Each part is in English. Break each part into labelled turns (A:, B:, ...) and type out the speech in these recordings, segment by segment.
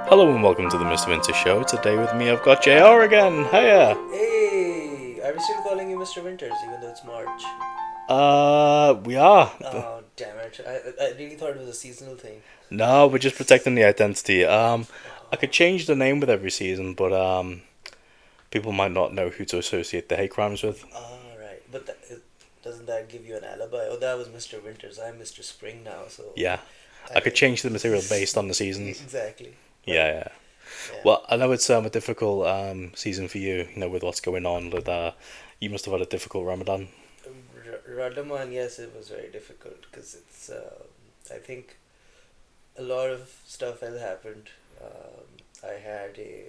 A: Hello and welcome to the Mr. Winter Show. Today with me I've got JR again. Hiya!
B: Hey, are we still calling you Mr. Winters even though it's March?
A: We are.
B: Oh, damn it. I really thought it was a seasonal thing.
A: No, we're just protecting the identity. I could
B: Oh,
A: change the name with every season, but people might not know who to associate the hate crimes with.
B: all right. But doesn't that give you an alibi? Oh, that was Mr. Winters. I'm Mr. Spring now, so
A: Yeah. I could
B: I.
A: change the material based on the seasons.
B: Exactly.
A: Yeah,
B: Right.
A: yeah.
B: Yeah.
A: Well, I know it's a difficult season for you, with what's going on with you must have had a difficult Ramadan.
B: Radaman, yes, it was very difficult because I think a lot of stuff has happened. I had a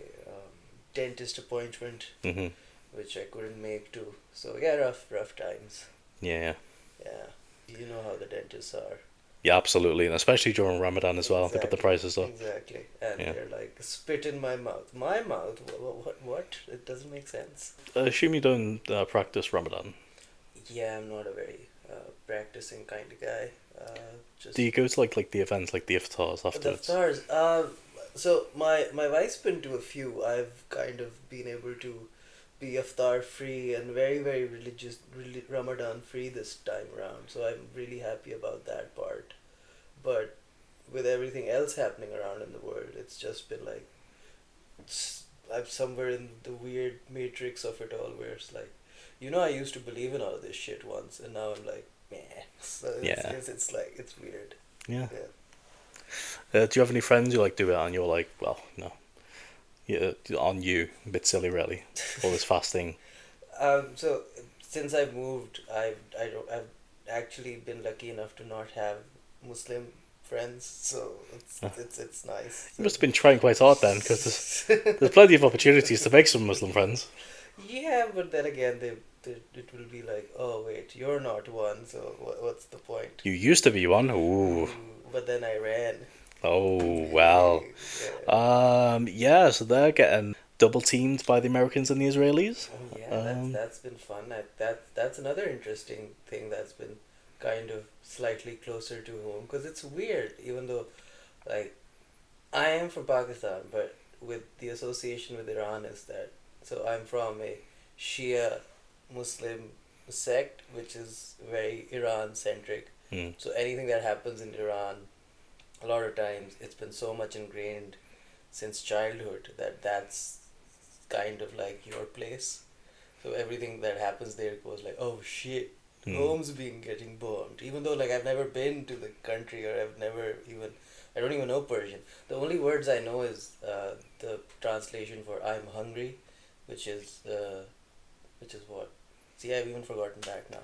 B: dentist appointment
A: Mhm.
B: which I couldn't make too. So yeah, rough times.
A: Yeah, yeah.
B: Yeah, you know how the dentists are.
A: Yeah, absolutely, and especially during Ramadan as well. They put the
B: Exactly,
A: prices up.
B: exactly. And
A: Yeah.
B: they're like, spit in my mouth. My mouth? What? It doesn't make sense.
A: I assume you don't practice Ramadan.
B: Yeah, I'm not a very practicing kind of guy.
A: Do
B: Just
A: you go to like the events, like the iftars
B: the
A: afterwards?
B: stars. So my wife's been to a few. I've kind of been able to be iftar free and very religious, really Ramadan free this time around. So I'm really happy about that part. But with everything else happening around in the world, it's just been like I'm somewhere in the weird matrix of it all, where it's like, I used to believe in all of this shit once, and now I'm like, meh. So
A: Yeah,
B: it's like it's weird.
A: yeah.
B: Yeah.
A: Do you have any friends who like do it and you're like, well, no, yeah, on you, a bit silly, really. All this fasting.
B: So since I've moved, I've actually been lucky enough to not have Muslim friends, so
A: Uh,
B: it's nice.
A: you must have been trying quite hard then, because there's
B: So.
A: plenty of opportunities to make some Muslim friends.
B: Yeah, but then again, it will be like, oh wait, you're not one, so what's the point?
A: You used to be one. Ooh.
B: But then I ran.
A: Oh well.
B: Yeah.
A: Yeah. So they're getting double teamed by the Americans and the Israelis.
B: Oh yeah,
A: Um.
B: that's been fun. That's another interesting thing that's been kind of slightly closer to home because it's weird, even though like I am from Pakistan, but with the association with Iran is that so I'm from a Shia Muslim sect, which is very Iran centric.
A: Hmm.
B: So anything that happens in Iran, a lot of times it's been so much ingrained since childhood that that's kind of like your place. So everything that happens there goes like, oh shit,
A: Hmm.
B: home's being getting bombed. Even though like I've never been to the country or I don't even know Persian. The only words I know is the translation for I'm hungry, which is what? See, I've even forgotten that now.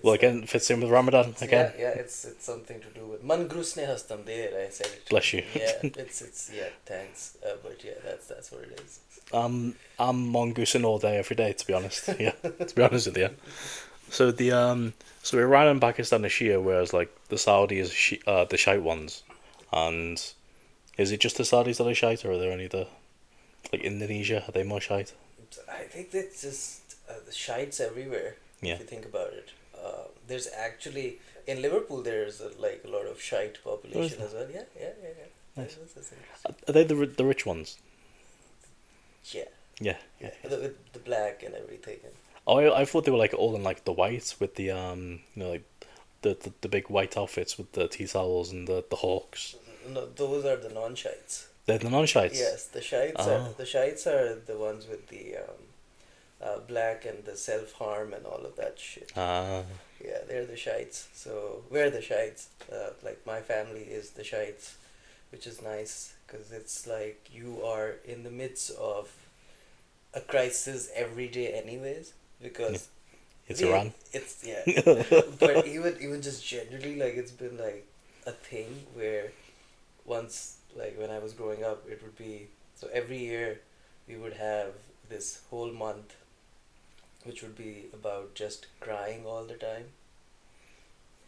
A: Well,
B: It's
A: again, fits in with Ramadan
B: yeah,
A: again.
B: yeah. It's something to do with man grusne hastam. There, I said it.
A: Bless you.
B: Yeah, it's yeah. Thanks, but yeah, that's what it is.
A: I'm mongoosing all day, every day. To be honest, yeah. To be honest with you. So so Iran and Pakistan are Shia, whereas like the Saudis, the Shite ones, and is it just the Saudis that are Shite, or are there any other like Indonesia? Are they more Shite?
B: I think that's just the shites everywhere. If
A: Yeah,
B: you think about it, there's actually in Liverpool there's like a lot of shite
A: oh, is
B: population
A: there?
B: as well. Yeah, yeah, yeah, yeah.
A: Nice.
B: That's interesting.
A: Are they the rich ones?
B: Yeah,
A: Yeah, yeah.
B: yeah. With the black and everything. And
A: Oh, I thought they were like all in like the white with the like the big white outfits with the tea towels and the hawks.
B: no, those are the non-shites.
A: They're the non-shites.
B: Yes,
A: Oh,
B: the shites are the ones with the black and the self harm and all of that shit.
A: ah,
B: Yeah, they're the shites. So we're the shites. Like my family is the shites, which is nice because it's like you are in the midst of a crisis every day, anyways.
A: yeah.
B: Because
A: It's
B: the
A: Iran.
B: it's yeah, but even just generally like it's been like a thing where once like when I was growing up, it would be so every year we would have this whole month which would be about just crying all the time,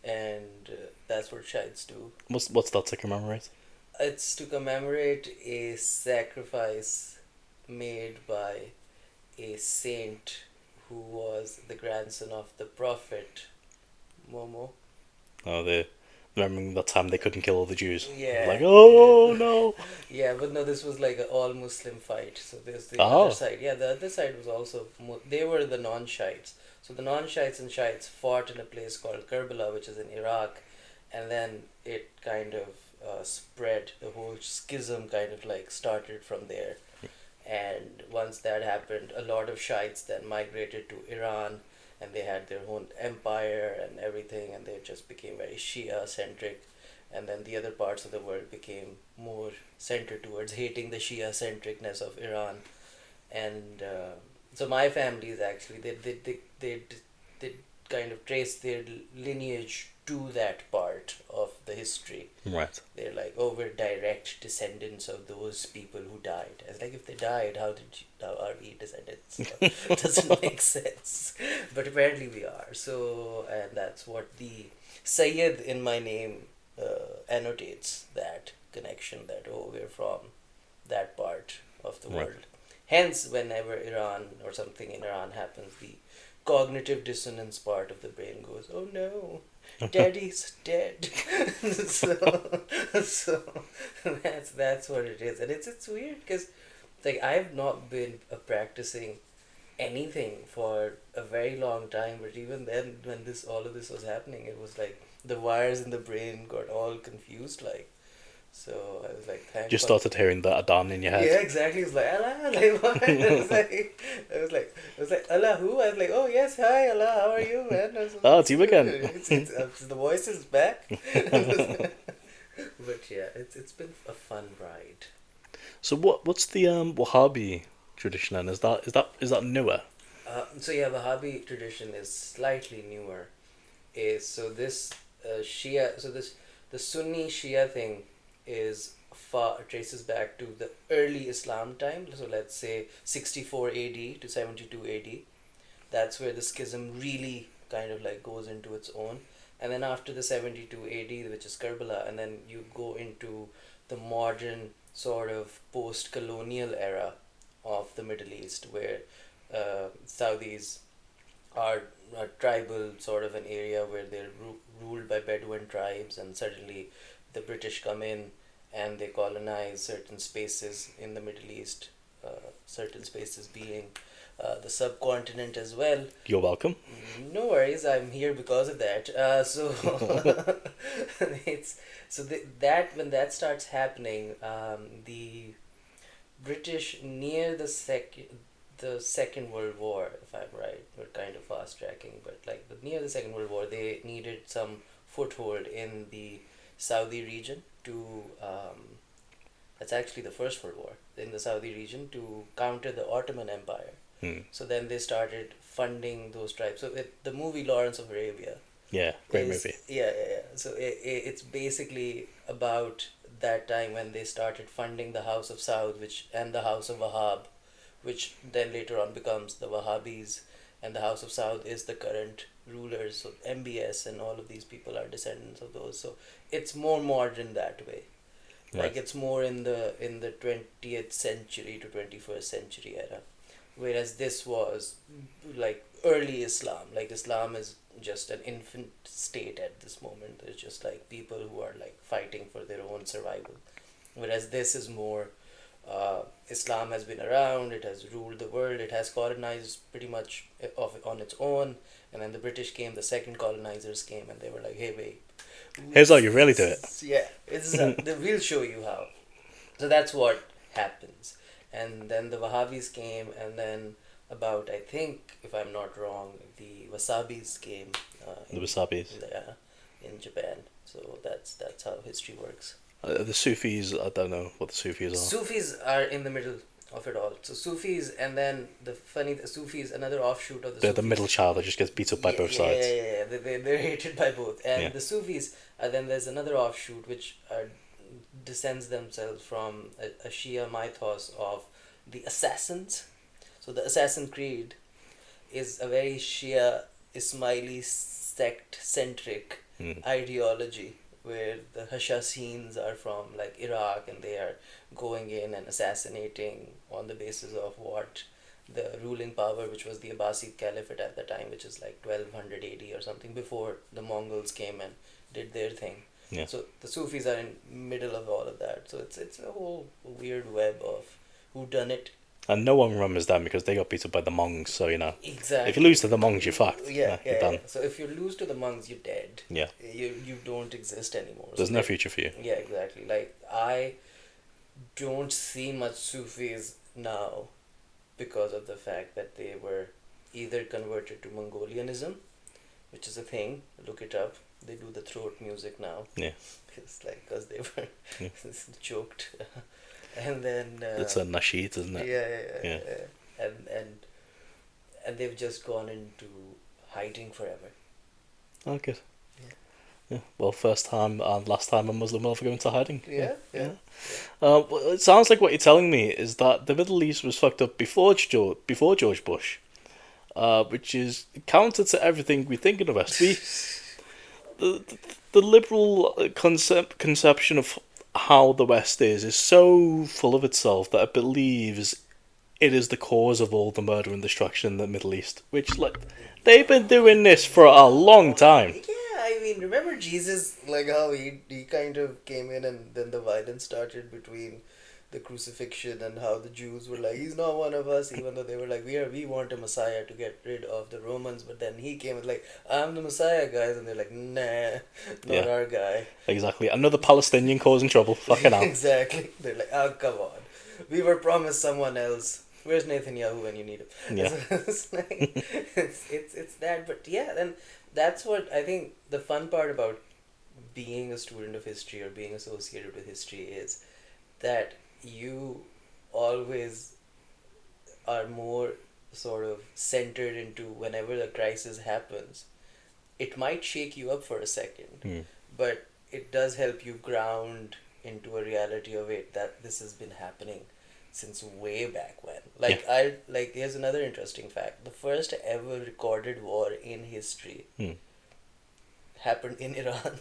B: and that's what shites do.
A: What's that to commemorate?
B: It's to commemorate a sacrifice made by a saint who was the grandson of the prophet Momo.
A: Oh, remembering the time they couldn't kill all the Jews.
B: Yeah.
A: Like, oh no.
B: Yeah, but no, this was like an all Muslim fight. So there's the other
A: Oh,
B: side. Yeah, the other side was also they were the non-Shiites. So the non-Shiites and Shiites fought in a place called Karbala, which is in Iraq, and then it kind of spread. The whole schism kind of like started from there. And once that happened, a lot of Shiites then migrated to Iran, and they had their own empire and everything, and they just became very Shia centric. And then the other parts of the world became more centered towards hating the Shia centricness of Iran. And so my family is actually they kind of trace their lineage to that part of the history.
A: right.
B: They're like, oh, we're direct descendants of those people who died. It's like, if they died, how are we descendants? It doesn't make sense. But apparently we are. So, and that's what the Sayyid in my name annotates that connection, that, oh, we're from that part of the
A: Right.
B: world. Hence, whenever Iran or something in Iran happens, the cognitive dissonance part of the brain goes, oh no, daddy's dead. so, so that's what it is. And it's weird because like I've not been practicing anything for a very long time, but even then when this all of this was happening, it was like the wires in the brain got all confused, like. So I was like, thank
A: Just
B: God.
A: started hearing that Adan in your head.
B: Yeah, exactly. It's like Allah, like what? I was like Allah who? I was like, oh yes, hi Allah, how are you, man? I was like,
A: Oh, it's you again.
B: the voice is back. But yeah, it's been a fun ride.
A: So what's the Wahhabi tradition then? Is that newer?
B: So yeah, Wahhabi tradition is slightly newer. Is so this Shia, so this the Sunni Shia thing is far traces back to the early Islam time. So let's say 64 AD to 72 AD. That's where the schism really kind of like goes into its own. And then after the 72 AD, which is Karbala, and then you go into the modern sort of post-colonial era of the Middle East, where Saudis are a tribal sort of an area where they're ruled by Bedouin tribes, and suddenly the British come in and they colonize certain spaces in the Middle East, certain spaces being the subcontinent as well.
A: You're welcome.
B: No worries, I'm here because of that. So it's so that when that starts happening, the British near the Second World War, if I'm right, we're kind of fast tracking, but like near the Second World War, they needed some foothold in the Saudi region to. That's actually the First World War in the Saudi region to counter the Ottoman Empire.
A: Hmm.
B: So then they started funding those tribes. So the movie Lawrence of Arabia.
A: Yeah, great
B: is,
A: movie.
B: Yeah. So it's basically about that time when they started funding the House of Saud, and the House of Wahhab, which then later on becomes the Wahhabis, and the House of Saud is the current rulers. So MBS and all of these people are descendants of those. So it's more modern that way. Like
A: Right.
B: it's more in the 20th century to 21st century era, whereas this was like early Islam. Like Islam is just an infant state at this moment. There's just like people who are like fighting for their own survival, whereas this is more. Islam has been around. It has ruled the world. It has colonized pretty much on its own. And then the British came. The second colonizers came, and they were like, "Hey, wait,
A: Here's how you really do it.
B: yeah, we'll show you how." So that's what happens. And then the Wahhabis came, and then about, I think, if I'm not wrong, the Wasabis came.
A: The Wasabis.
B: Yeah, in Japan. So that's how history works.
A: The Sufis, I don't know what the Sufis are.
B: Sufis are in the middle of it all. So Sufis, and then the Sufis, another offshoot of the
A: They're
B: Sufis.
A: the middle child that just gets beat up by both sides.
B: Yeah. They're hated by both. And
A: Yeah.
B: the Sufis, then there's another offshoot which descends themselves from a Shia mythos of the assassins. So the Assassin Creed is a very Shia Ismaili sect centric
A: Hmm.
B: ideology where the Hashasins are from like Iraq, and they are going in and assassinating on the basis of what the ruling power, which was the Abbasid Caliphate at the time, which is like 1200 AD or something, before the Mongols came and did their thing.
A: Yeah.
B: So the Sufis are in middle of all of that. So it's a whole weird web of who done it.
A: And no one remembers them because they got beat up by the Mongs. So if you
B: Exactly.
A: lose to the Mongs, you're fucked.
B: Yeah,
A: You're
B: yeah,
A: done.
B: yeah. So if you lose to the monks, you're dead.
A: Yeah.
B: You don't exist anymore.
A: There's
B: So
A: no future for you.
B: yeah, exactly. Like I don't see much Sufis now because of the fact that they were either converted to Mongolianism, which is a thing. Look it up. They do the throat music now.
A: Yeah.
B: It's like because they were
A: Yeah.
B: choked, and then
A: It's a nasheed, isn't
B: yeah,
A: it?
B: yeah,
A: Yeah.
B: yeah, and they've just gone into hiding forever.
A: Oh, good.
B: Yeah.
A: Yeah. Well, first time and last time a Muslim will ever go into hiding.
B: Yeah, yeah.
A: Well, it sounds like what you're telling me is that the Middle East was fucked up before George Bush, which is counter to everything we think in the West. The, the liberal conception of how the West is so full of itself that it believes it is the cause of all the murder and destruction in the Middle East, which they've been doing this for a long time.
B: Yeah, I mean, remember Jesus, like how he kind of came in and then the violence started between the crucifixion and how the Jews were like, he's not one of us, even though they were like, we want a Messiah to get rid of the Romans, but then he came and like, I'm the Messiah, guys, and they're like, nah, not
A: Yeah.
B: our guy.
A: Exactly. Another Palestinian causing trouble. Fucking hell.
B: Exactly. They're like, oh, come on. We were promised someone else. Where's Netanyahu when you need him?
A: Yeah.
B: It's like, it's that, but yeah, then that's what I think the fun part about being a student of history or being associated with history is that you always are more sort of centered into whenever the crisis happens. It might shake you up for a second,
A: Mm.
B: but it does help you ground into a reality of it that this has been happening since way back when. Here's another interesting fact. The first ever recorded war in history happened in Iran.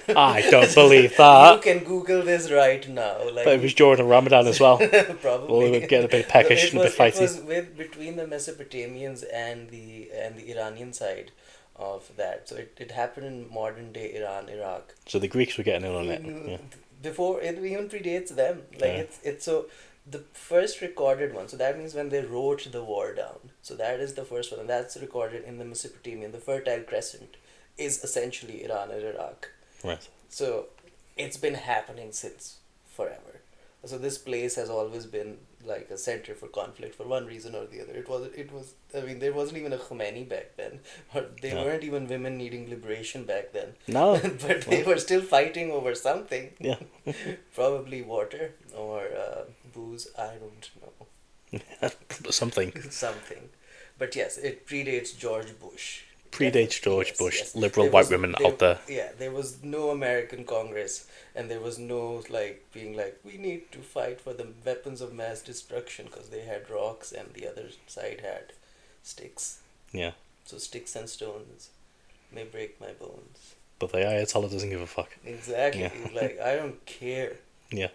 A: I don't believe
B: You
A: that.
B: can Google this right now. Like,
A: But it was during Ramadan as well.
B: probably.
A: Well, we would get a bit peckish and a bit
B: It
A: fighty.
B: was between the Mesopotamians and the Iranian side of that. So it happened in modern day Iran, Iraq.
A: So the Greeks were getting in on it. Yeah.
B: Before it even predates them. Like
A: Yeah.
B: it's so the first recorded one. So that means when they wrote the war down. So that is the first one, and that's recorded in the Mesopotamian. The Fertile Crescent is essentially Iran and Iraq.
A: Right.
B: So it's been happening since forever. So this place has always been like a center for conflict for one reason or the other. It was I mean there wasn't even a Khomeini back then. Or there
A: No.
B: weren't even women needing liberation back then.
A: No.
B: But they were still fighting over something.
A: Yeah.
B: Probably water or booze, I don't know.
A: Something.
B: Something. But yes, it predates George Bush.
A: Predates George
B: Yes,
A: Bush.
B: yes.
A: Liberal
B: There
A: white
B: was-
A: women out there.
B: Yeah, there was no American Congress, and there was no like being like we need to fight for the weapons of mass destruction because they had rocks and the other side had sticks.
A: Yeah.
B: So sticks and stones may break my bones.
A: But the Ayatollah doesn't give a fuck.
B: Exactly.
A: Yeah.
B: Like I don't care.
A: Yeah.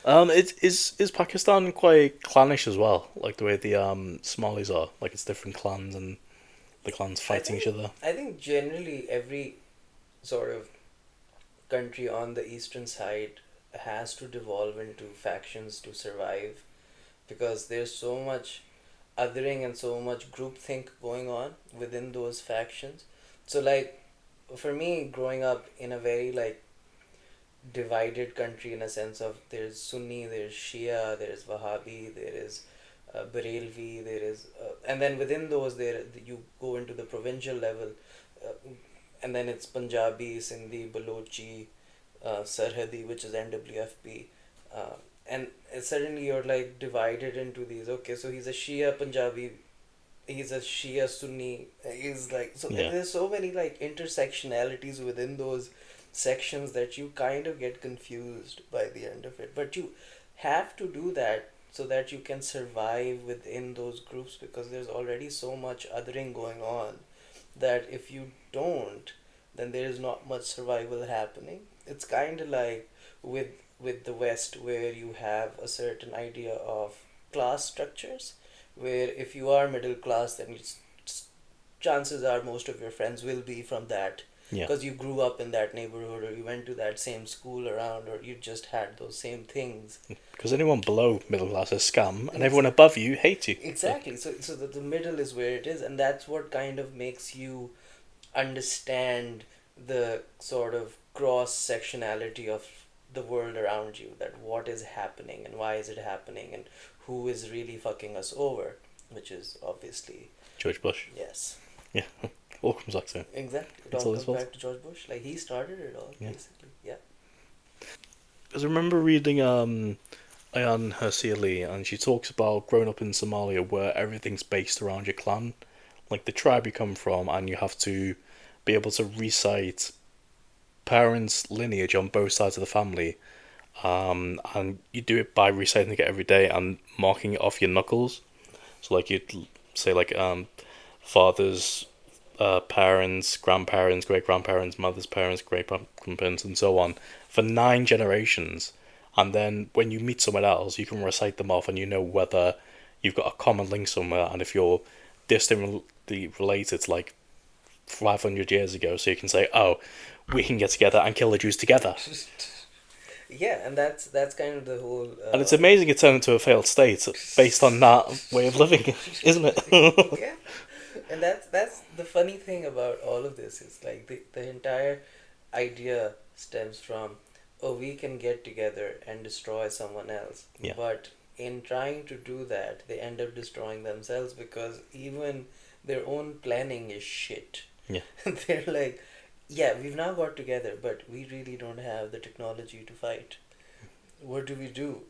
A: Is Pakistan quite clannish as well? Like the way the Somalis are? Like it's different clans and the clans fighting each other?
B: I think generally every sort of country on the eastern side has to devolve into factions to survive because there's so much othering and so much groupthink going on within those factions. So like for me growing up in a very like divided country in a sense of there's Sunni, there's Shia, there's Wahhabi, there is Barelvi, there is and then within those there you go into the provincial level and then it's Punjabi, Sindhi, Balochi, Sarhadi, which is NWFP, and suddenly you're like divided into these. Okay, so he's a Shia Punjabi, he's a Shia Sunni. He's like so.
A: Yeah.
B: There's so many like intersectionalities within those sections that you kind of get confused by the end of it. But you have to do that so that you can survive within those groups because there's already so much othering going on that if you don't, then there is not much survival happening. It's kind of like with the West where you have a certain idea of class structures where if you are middle class then chances are most of your friends will be from that
A: Yeah.
B: because you grew up in that neighborhood, or you went to that same school around, or you just had those same things.
A: Because anyone below middle class is scam, and everyone
B: Exa-
A: above you hates you.
B: exactly. So the middle is where it is, and that's what kind of makes you understand the sort of cross sectionality of the world around you, that what is happening and why is it happening and who is really fucking us over, which is obviously
A: George Bush.
B: yes.
A: Yeah. All comes back to him.
B: Exactly. It
A: It's
B: all
A: all his
B: comes
A: fault.
B: back to George Bush. Like, he started it all,
A: Yeah.
B: basically. Yeah.
A: Because I remember reading Ayan Hirsi Ali, and she talks about growing up in Somalia where everything's based around your clan, like the tribe you come from, and you have to be able to recite parents' lineage on both sides of the family. And you do it by reciting it every day and marking it off your knuckles. So like you'd say like father's parents, grandparents, great grandparents, mother's parents, great grandparents, and so on for 9 generations. And then when you meet someone else, you can recite them off, and you know whether you've got a common link somewhere, and if you're distantly related, like 500 years ago, so you can say, "Oh, we can get together and kill the Jews together."
B: Yeah, and that's kind of the whole.
A: And it's amazing it turned into a failed state based on that way of living, isn't it?
B: Yeah, and that's the funny thing about all of this is like the entire idea stems from, oh, we can get together and destroy someone else.
A: Yeah.
B: But in trying to do that, they end up destroying themselves because even their own planning is shit.
A: Yeah.
B: They're like, yeah, we've now got together, but we really don't have the technology to fight. What do we do?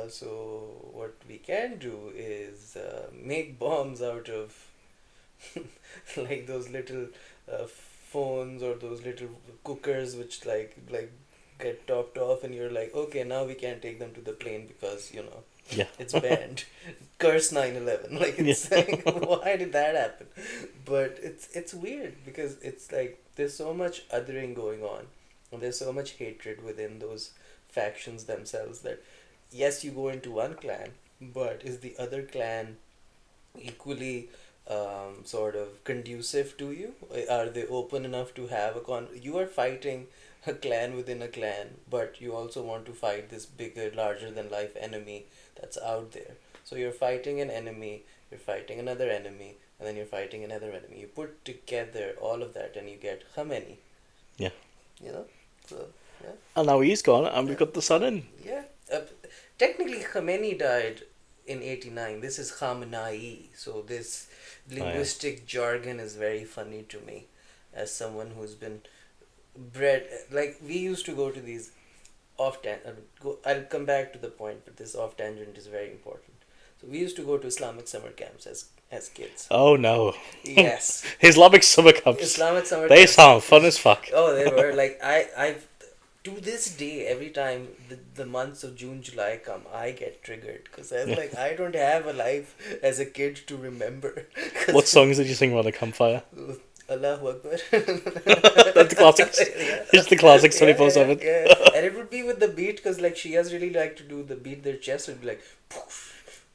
B: So what we can do is make bombs out of like those little phones or those little cookers which like get topped off, and you're like, okay, now we can't take them to the plane because
A: Yeah.
B: it's banned. Curse 9/11. Like, it's like, why did that happen? But it's weird because it's like there's so much othering going on, and there's so much hatred within those factions themselves that yes, you go into one clan, but is the other clan equally sort of conducive to you? Are they open enough to have a You are fighting a clan within a clan, but you also want to fight this bigger, larger than life enemy that's out there. So you're fighting an enemy, you're fighting another enemy, and then you're fighting another enemy. You put together all of that, and you get Khomeini.
A: Yeah.
B: You know, so yeah.
A: And now he's gone, and we've got the son in.
B: Yeah. Technically, Khomeini died in 89. This is Khamenei. So this linguistic jargon is very funny to me as someone who's been bred. Like, we used to go to these I'll come back to the point, but this off tangent is very important. So we used to go to Islamic summer camps as kids.
A: Oh no.
B: Yes.
A: Islamic summer camps.
B: Islamic summer
A: They
B: camps.
A: sound fun as fuck.
B: Oh, they were like I've to this day, every time the months of June, July come, I get triggered because I was like, I don't have a life as a kid to remember.
A: What songs did you sing around the campfire?
B: Allahu Akbar.
A: That's the classics.
B: Yeah.
A: It's the classics 24/7.
B: Yeah. And it would be with the beat because like Shias really like to do the beat their chest. It'd be like poof,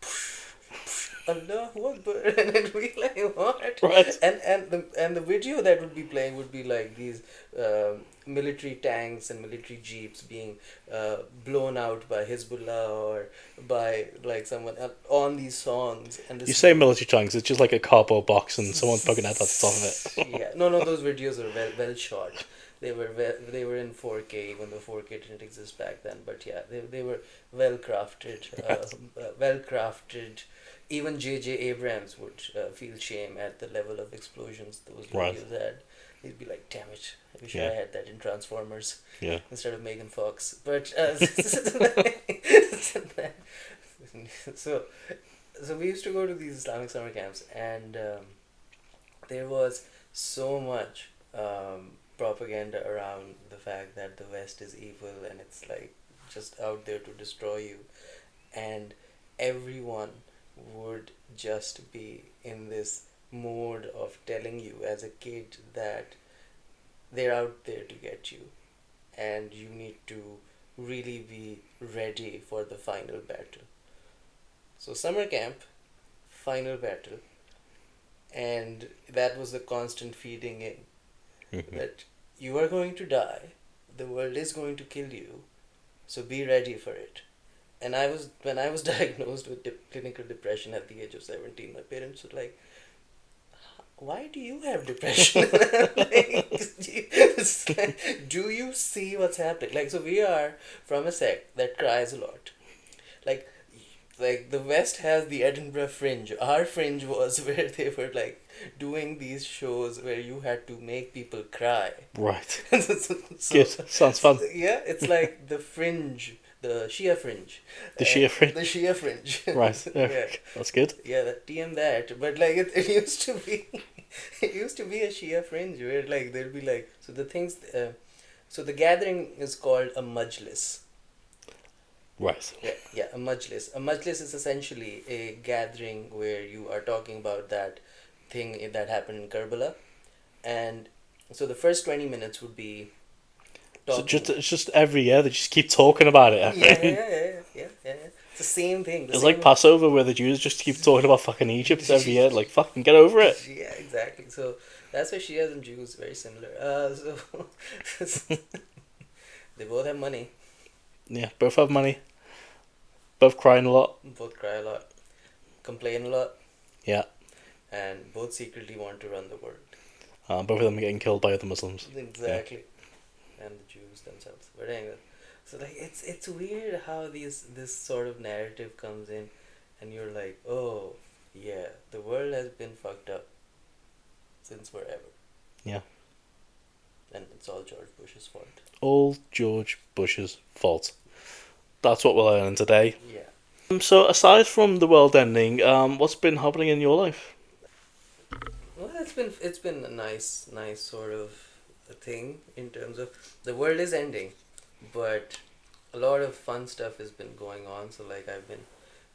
B: poof, poof, Allahu Akbar, and it'd be like what?
A: Right.
B: And the video that would be playing would be like these military tanks and military jeeps being blown out by Hezbollah or by like someone else on these songs. And this
A: You say military tanks, it's just like a cardboard box and someone's poking head at the top of it.
B: Yeah, no, those videos are well shot. They were in 4K, even though 4K didn't exist back then. But yeah, they were well crafted. Well crafted. Even J.J. Abrams would feel shame at the level of explosions those videos had. He'd be like, "Damn it! I wish I had that in Transformers instead of Megan Fox." But so we used to go to these Islamic summer camps, and there was so much propaganda around the fact that the West is evil and it's like just out there to destroy you, and everyone would just be in this mode of telling you as a kid that they're out there to get you and you need to really be ready for the final battle. So summer camp, final battle, and that was the constant feeding in that you are going to die. The world is going to kill you. So be ready for it. And when I was diagnosed with clinical depression at the age of 17, my parents were like, why do you have depression? Do you see what's happening? Like, so we are from a sect that cries a lot. Like, like the West has the Edinburgh Fringe. Our Fringe was where they were like doing these shows where you had to make people cry.
A: Right.
B: so,
A: Good. Sounds fun.
B: yeah, it's like the Fringe, the Shia Fringe.
A: The Shia Fringe.
B: The Shia Fringe.
A: Right.
B: yeah.
A: That's good.
B: Yeah, that TM that. But like it used to be, it used to be a Shia Fringe where like there'd be like so the things. So the gathering is called a majlis.
A: Right.
B: Yeah, a majlis. A majlis is essentially a gathering where you are talking about that thing that happened in Karbala, and so the first 20 minutes would be
A: So
B: talking.
A: it's just every year they just keep talking about it.
B: Yeah. It's the same thing.
A: It's like Passover where the Jews just keep talking about fucking Egypt every year. Like, fucking get over it.
B: Yeah, exactly. So that's why Shias and Jews very similar. So they both have money,
A: Yeah, both have money. Both crying a lot.
B: both cry a lot, complain a lot,
A: Yeah.
B: and both secretly want to run the world.
A: Both of them are getting killed by other Muslims.
B: Exactly. And the Jews themselves. But anyway, so like it's weird how this sort of narrative comes in, and you're like, oh yeah, the world has been fucked up since forever.
A: Yeah.
B: And it's all George Bush's fault.
A: All George Bush's fault. That's what we're learning today.
B: Yeah.
A: So, aside from the world ending, what's been happening in your life?
B: Well, it's been a nice sort of a thing in terms of the world is ending, but a lot of fun stuff has been going on. So like I've been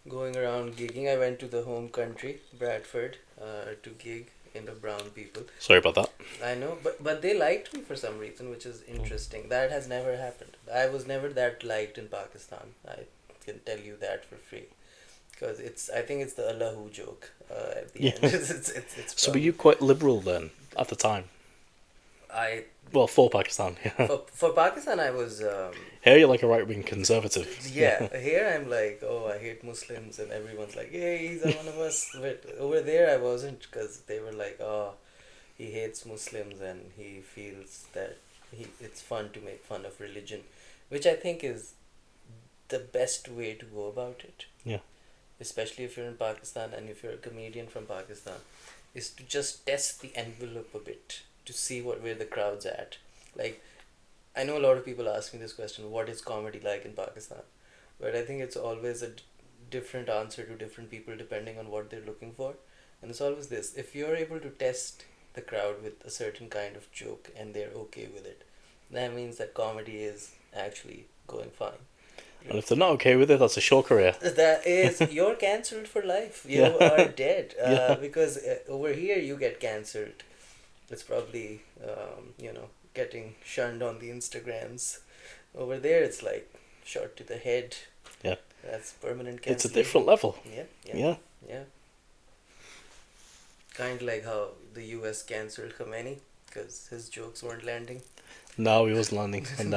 B: going around gigging. I went to the home country, Bradford, to gig in the Brown People.
A: Sorry about that.
B: I know, but they liked me for some reason, which is interesting. That has never happened. I was never that liked in Pakistan. I can tell you that for free. Because I think it's the Allahu joke at the end. It's
A: So, were you quite liberal then, at the time?
B: I
A: Well, for Pakistan, yeah.
B: for Pakistan I was
A: Here you're like a right-wing conservative.
B: yeah. Here I'm like, oh, I hate Muslims, and everyone's like, hey, he's one of us. But over there I wasn't, because they were like, oh, he hates Muslims and he feels that it's fun to make fun of religion, which I think is the best way to go about it.
A: Yeah.
B: Especially if you're in Pakistan and if you're a comedian from Pakistan, is to just test the envelope a bit to see where the crowd's at. Like, I know a lot of people ask me this question: what is comedy like in Pakistan? But I think it's always a different answer to different people depending on what they're looking for. And it's always this: if you're able to test the crowd with a certain kind of joke and they're okay with it, that means that comedy is actually going fine.
A: And if they're not okay with it, that's a short career.
B: That is, you're cancelled for life. You
A: Yeah.
B: are dead.
A: Yeah.
B: Because over here you get cancelled. It's probably, getting shunned on the Instagrams. Over there it's like shot to the head.
A: Yeah.
B: That's permanent
A: It's a
B: cancellation.
A: different level.
B: Yeah. Kind of like how the US cancelled Khomeini because his jokes weren't landing.
A: No, he wasn't landing, and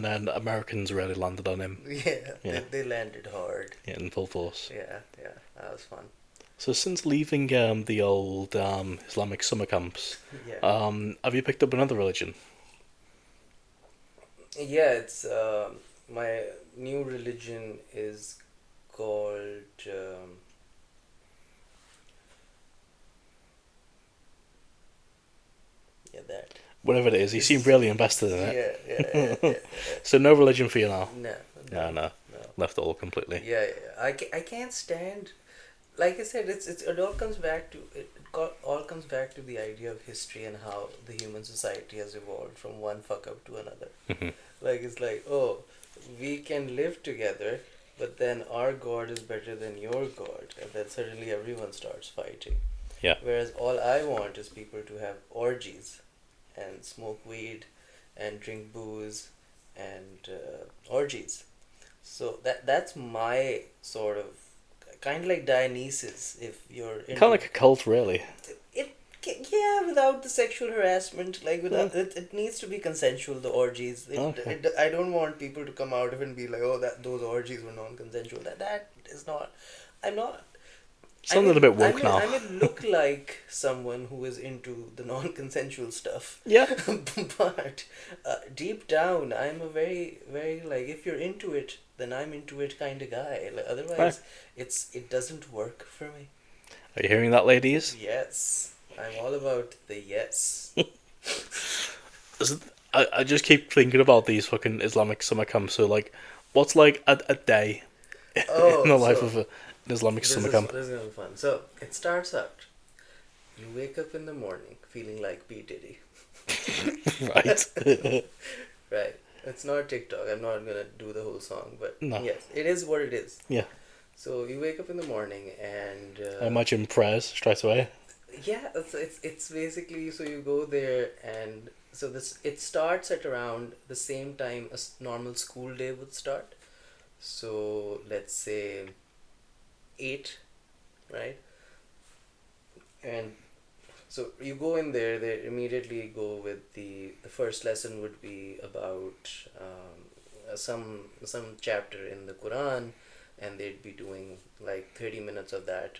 A: then Americans really landed on him.
B: Yeah. They landed hard.
A: Yeah, in full force.
B: Yeah, that was fun.
A: So since leaving the old Islamic summer camps,
B: Yeah.
A: have you picked up another religion?
B: Yeah, it's my new religion is called that.
A: Whatever it is, you seem really invested in it.
B: Yeah.
A: So no religion for you now?
B: No.
A: No. Left it all completely.
B: Yeah. I can't stand. Like I said, it all comes back to all comes back to the idea of history and how the human society has evolved from one fuck up to another.
A: Mhm.
B: Like it's like, oh, we can live together, but then our god is better than your god, and then suddenly everyone starts fighting.
A: Yeah.
B: Whereas all I want is people to have orgies, and smoke weed, and drink booze, and orgies. So that's my sort of kind of like Dionysus. If you're
A: Kind of like a cult, really.
B: it Yeah, without the sexual harassment, like without it needs to be consensual. The orgies,
A: Okay.
B: I don't want people to come out of it and be like, oh, that those orgies were non-consensual. That is not. I'm not.
A: Sounded a bit
B: I
A: woke
B: may
A: now.
B: I may look like someone who is into the non-consensual stuff,
A: Yeah.
B: but deep down, I'm a very like if you're into it, then I'm into it kind of guy. Like,
A: Right.
B: otherwise, it doesn't work for me.
A: Are you hearing that, ladies?
B: Yes, I'm all about the yes.
A: Is it- I just keep thinking about these fucking Islamic summer camps. So, like, what's like a day in
B: Oh,
A: the life
B: so
A: of an Islamic summer camp?
B: this is gonna be fun. So it starts out. You wake up in the morning feeling like P Diddy.
A: Right.
B: Right. It's not TikTok. I'm not gonna do the whole song, but
A: No.
B: yes, it is what it is.
A: Yeah.
B: So you wake up in the morning and
A: I imagine prayers straight away.
B: yeah, it's basically so you go there and so this it starts at around the same time a normal school day would start. So let's say 8, right? And so you go in there. They immediately go with the first lesson would be about some chapter in the Quran, and they'd be doing like 30 minutes of that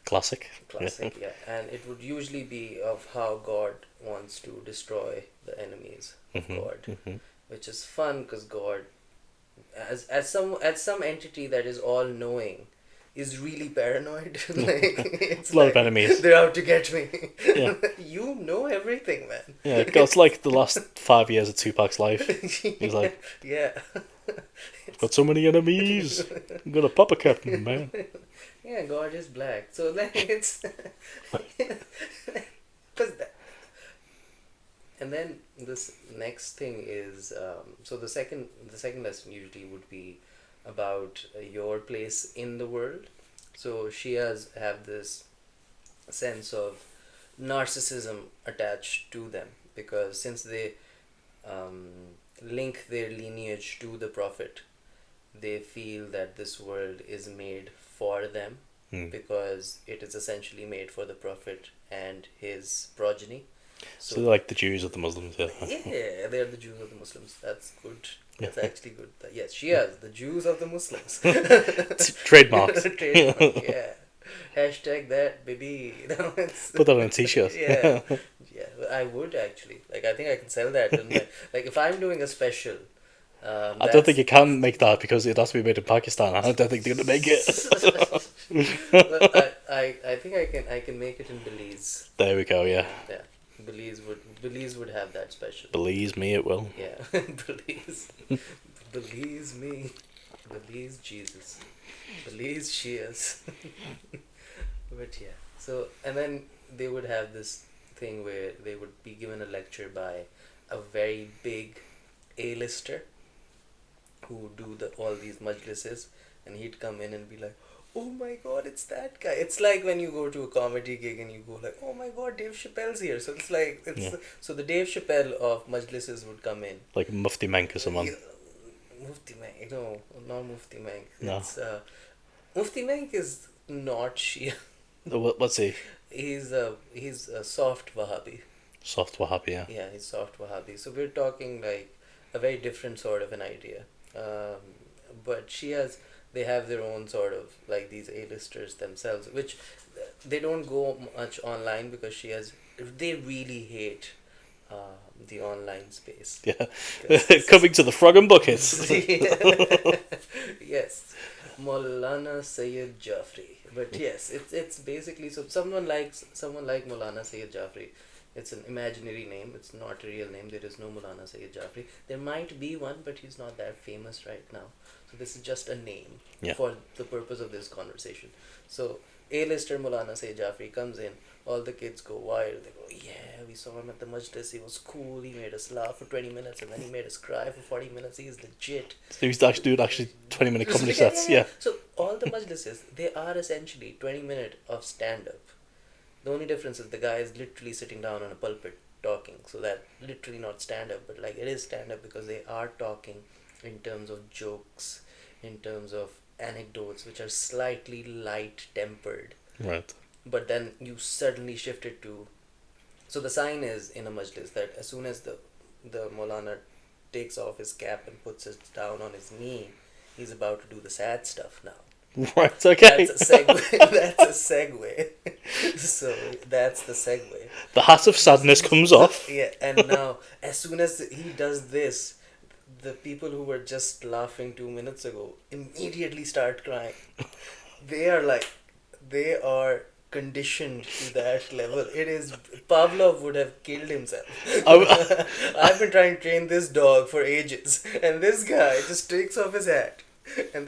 A: Classic.
B: classic, yeah. And it would usually be of how God wants to destroy the enemies of God,
A: Hmm.
B: which is fun because God, as some entity that is all knowing, is really paranoid. Like it's
A: A lot of
B: like,
A: enemies.
B: they're out to get me.
A: Yeah.
B: You know everything, man.
A: Yeah, it's like the last 5 years of Tupac's life. He's like,
B: yeah.
A: I've got so many enemies. I'm gonna pop a captain, man.
B: Yeah, God is black. So like it's because and then this next thing is so the second lesson usually would be about your place in the world. So Shias have this sense of narcissism attached to them because since they um, link their lineage to the prophet, they feel that this world is made for them
A: Hmm.
B: because it is essentially made for the prophet and his progeny.
A: So
B: So
A: they're like the Jews of the Muslims, yeah.
B: yeah, they are the Jews of the Muslims. That's good.
A: Yeah.
B: That's actually good. Yes, Shias, the Jews of the Muslims.
A: Trademarked.
B: Trademark, yeah. Hashtag that, baby. No, it's,
A: Put that on a t-shirt.
B: yeah, yeah. I would actually. Like, I think I can sell that. In my, like, if I'm doing a special,
A: I don't think you can make that because it has to be made in Pakistan. I don't think they're gonna make it.
B: But I think I can make it in Belize.
A: There we go. Yeah,
B: Yeah, Belize would have that special.
A: believe me, it will.
B: Yeah, Belize, Belize me, Belize Jesus, Belize Shias. But yeah, so and then they would have this thing where they would be given a lecture by a very big A-lister who do all these majlises, and he'd come in and be like, "Oh my God, it's that guy." It's like when you go to a comedy gig and you go like, "Oh my God, Dave Chappelle's here." So it's like
A: Yeah.
B: so the Dave Chappelle of majlises would come in.
A: Like Mufti Menk or someone.
B: Mufti Menk, no, not Mufti Menk.
A: No.
B: It's Mufti Menk is not Shia.
A: Let's see.
B: He's a soft Wahhabi.
A: Soft Wahhabi, yeah.
B: Yeah, he's soft Wahhabi. So we're talking like a very different sort of an idea. But Shias, they have their own sort of like these A-listers themselves, which they don't go much online because Shias, they really hate the online space.
A: Yeah.
B: 'Cause-
A: Coming to the Frog and Buckets.
B: Yes, Maulana Sayyid Jafri. But yes, it's basically so someone like Maulana Sayyid Jafri. It's an imaginary name. It's not a real name. There is no Maulana Sayyid Jafri. There might be one, but he's not that famous right now. So this is just a name
A: Yeah.
B: for the purpose of this conversation. So A-lister Maulana Sayyid Jafri comes in. All the kids go wild. They go, yeah, we saw him at the majlis. He was cool. He made us laugh for 20 minutes and then he made us cry for 40 minutes. He's legit.
A: He used to actually do 20-minute comedy sets, yeah.
B: So all the majlises, they are essentially 20 minutes of stand-up. The only difference is the guy is literally sitting down on a pulpit talking. So that literally not stand-up, but like it is stand-up because they are talking in terms of jokes, in terms of anecdotes, which are slightly light-tempered.
A: Right.
B: But then you suddenly shift it to So the sign is in a majlis that as soon as the Maulana takes off his cap and puts it down on his knee, he's about to do the sad stuff now.
A: Right, okay.
B: That's a segue. That's a segue. So that's the segue.
A: The hat of sadness comes off.
B: Yeah, and now as soon as he does this, the people who were just laughing 2 minutes ago immediately start crying. They are like, they are conditioned to that level. It is, Pavlov would have killed himself.
A: I-
B: I've been trying to train this dog for ages, and this guy just takes off his hat, and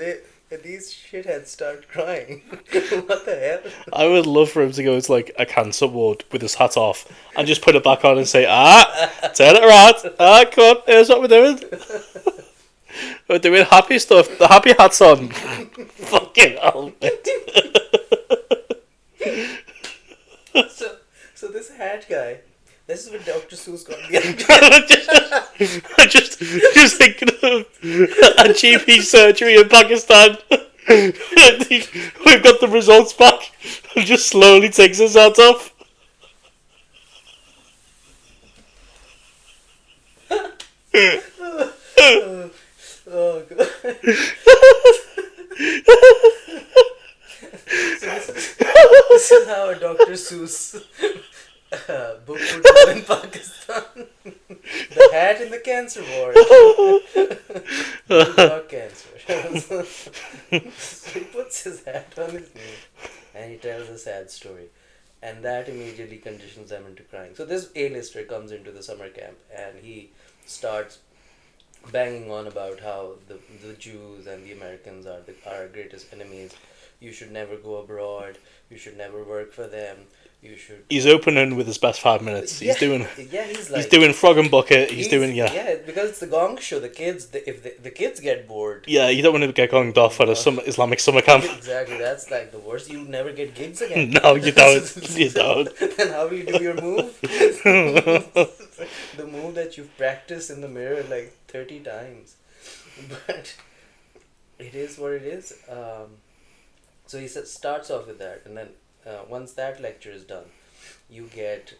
B: these shitheads start crying. What the hell?
A: I would love for him to go to like a cancer ward with his hat off and just put it back on and say, turn it around. Come on, here's what we're doing. We're doing happy stuff. The happy hat's on. Fucking hell.
B: So this hat guy, this is what Dr. Seuss got the idea.
A: just thinking of a GP surgery in Pakistan. We've got the results back. And just slowly takes his hat off.
B: Oh god. This is how a Dr. Seuss book would go in Pakistan. The hat in the cancer ward. Dog cancer. So he puts his hat on his knee and he tells a sad story. And that immediately conditions them into crying. So this A-lister comes into the summer camp and he starts banging on about how the Jews and the Americans are our greatest enemies. You should never go abroad. You should never work for them. You should.
A: He's opening with his best 5 minutes.
B: Yeah,
A: He's doing.
B: he's like.
A: He's doing Frog and Bucket. He's doing.
B: Yeah, because it's the Gong Show. The kids, if the kids get bored.
A: Yeah, you don't want to get gonged off at a Islamic summer camp.
B: Exactly, that's like the worst. You never get gigs again.
A: No, you don't. You don't.
B: Then how will you do your move? The move that you've practiced in the mirror like 30 times. But it is what it is. So he starts off with that, and then once that lecture is done, you get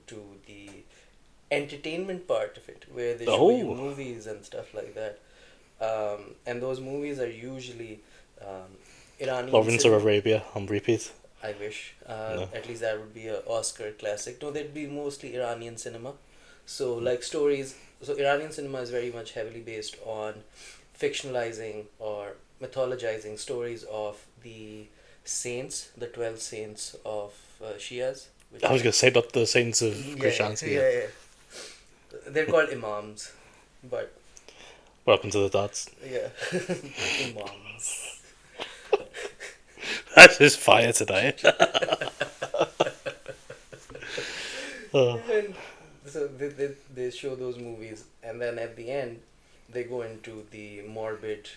B: to the entertainment part of it, where they show you movies and stuff like that. And those movies are usually Iranian.
A: Lawrence of Arabia on repeat.
B: I wish.
A: No.
B: At least that would be an Oscar classic. No, they'd be mostly Iranian cinema. So, like stories. So, Iranian cinema is very much heavily based on fictionalizing or mythologizing stories of the saints, the 12 saints of Shias.
A: I was going to say, not the saints of Christianity.
B: Yeah. They're called imams, but.
A: Welcome to the dads.
B: Yeah. Imams.
A: That is fire today.
B: And so they show those movies, and then at the end they go into the morbid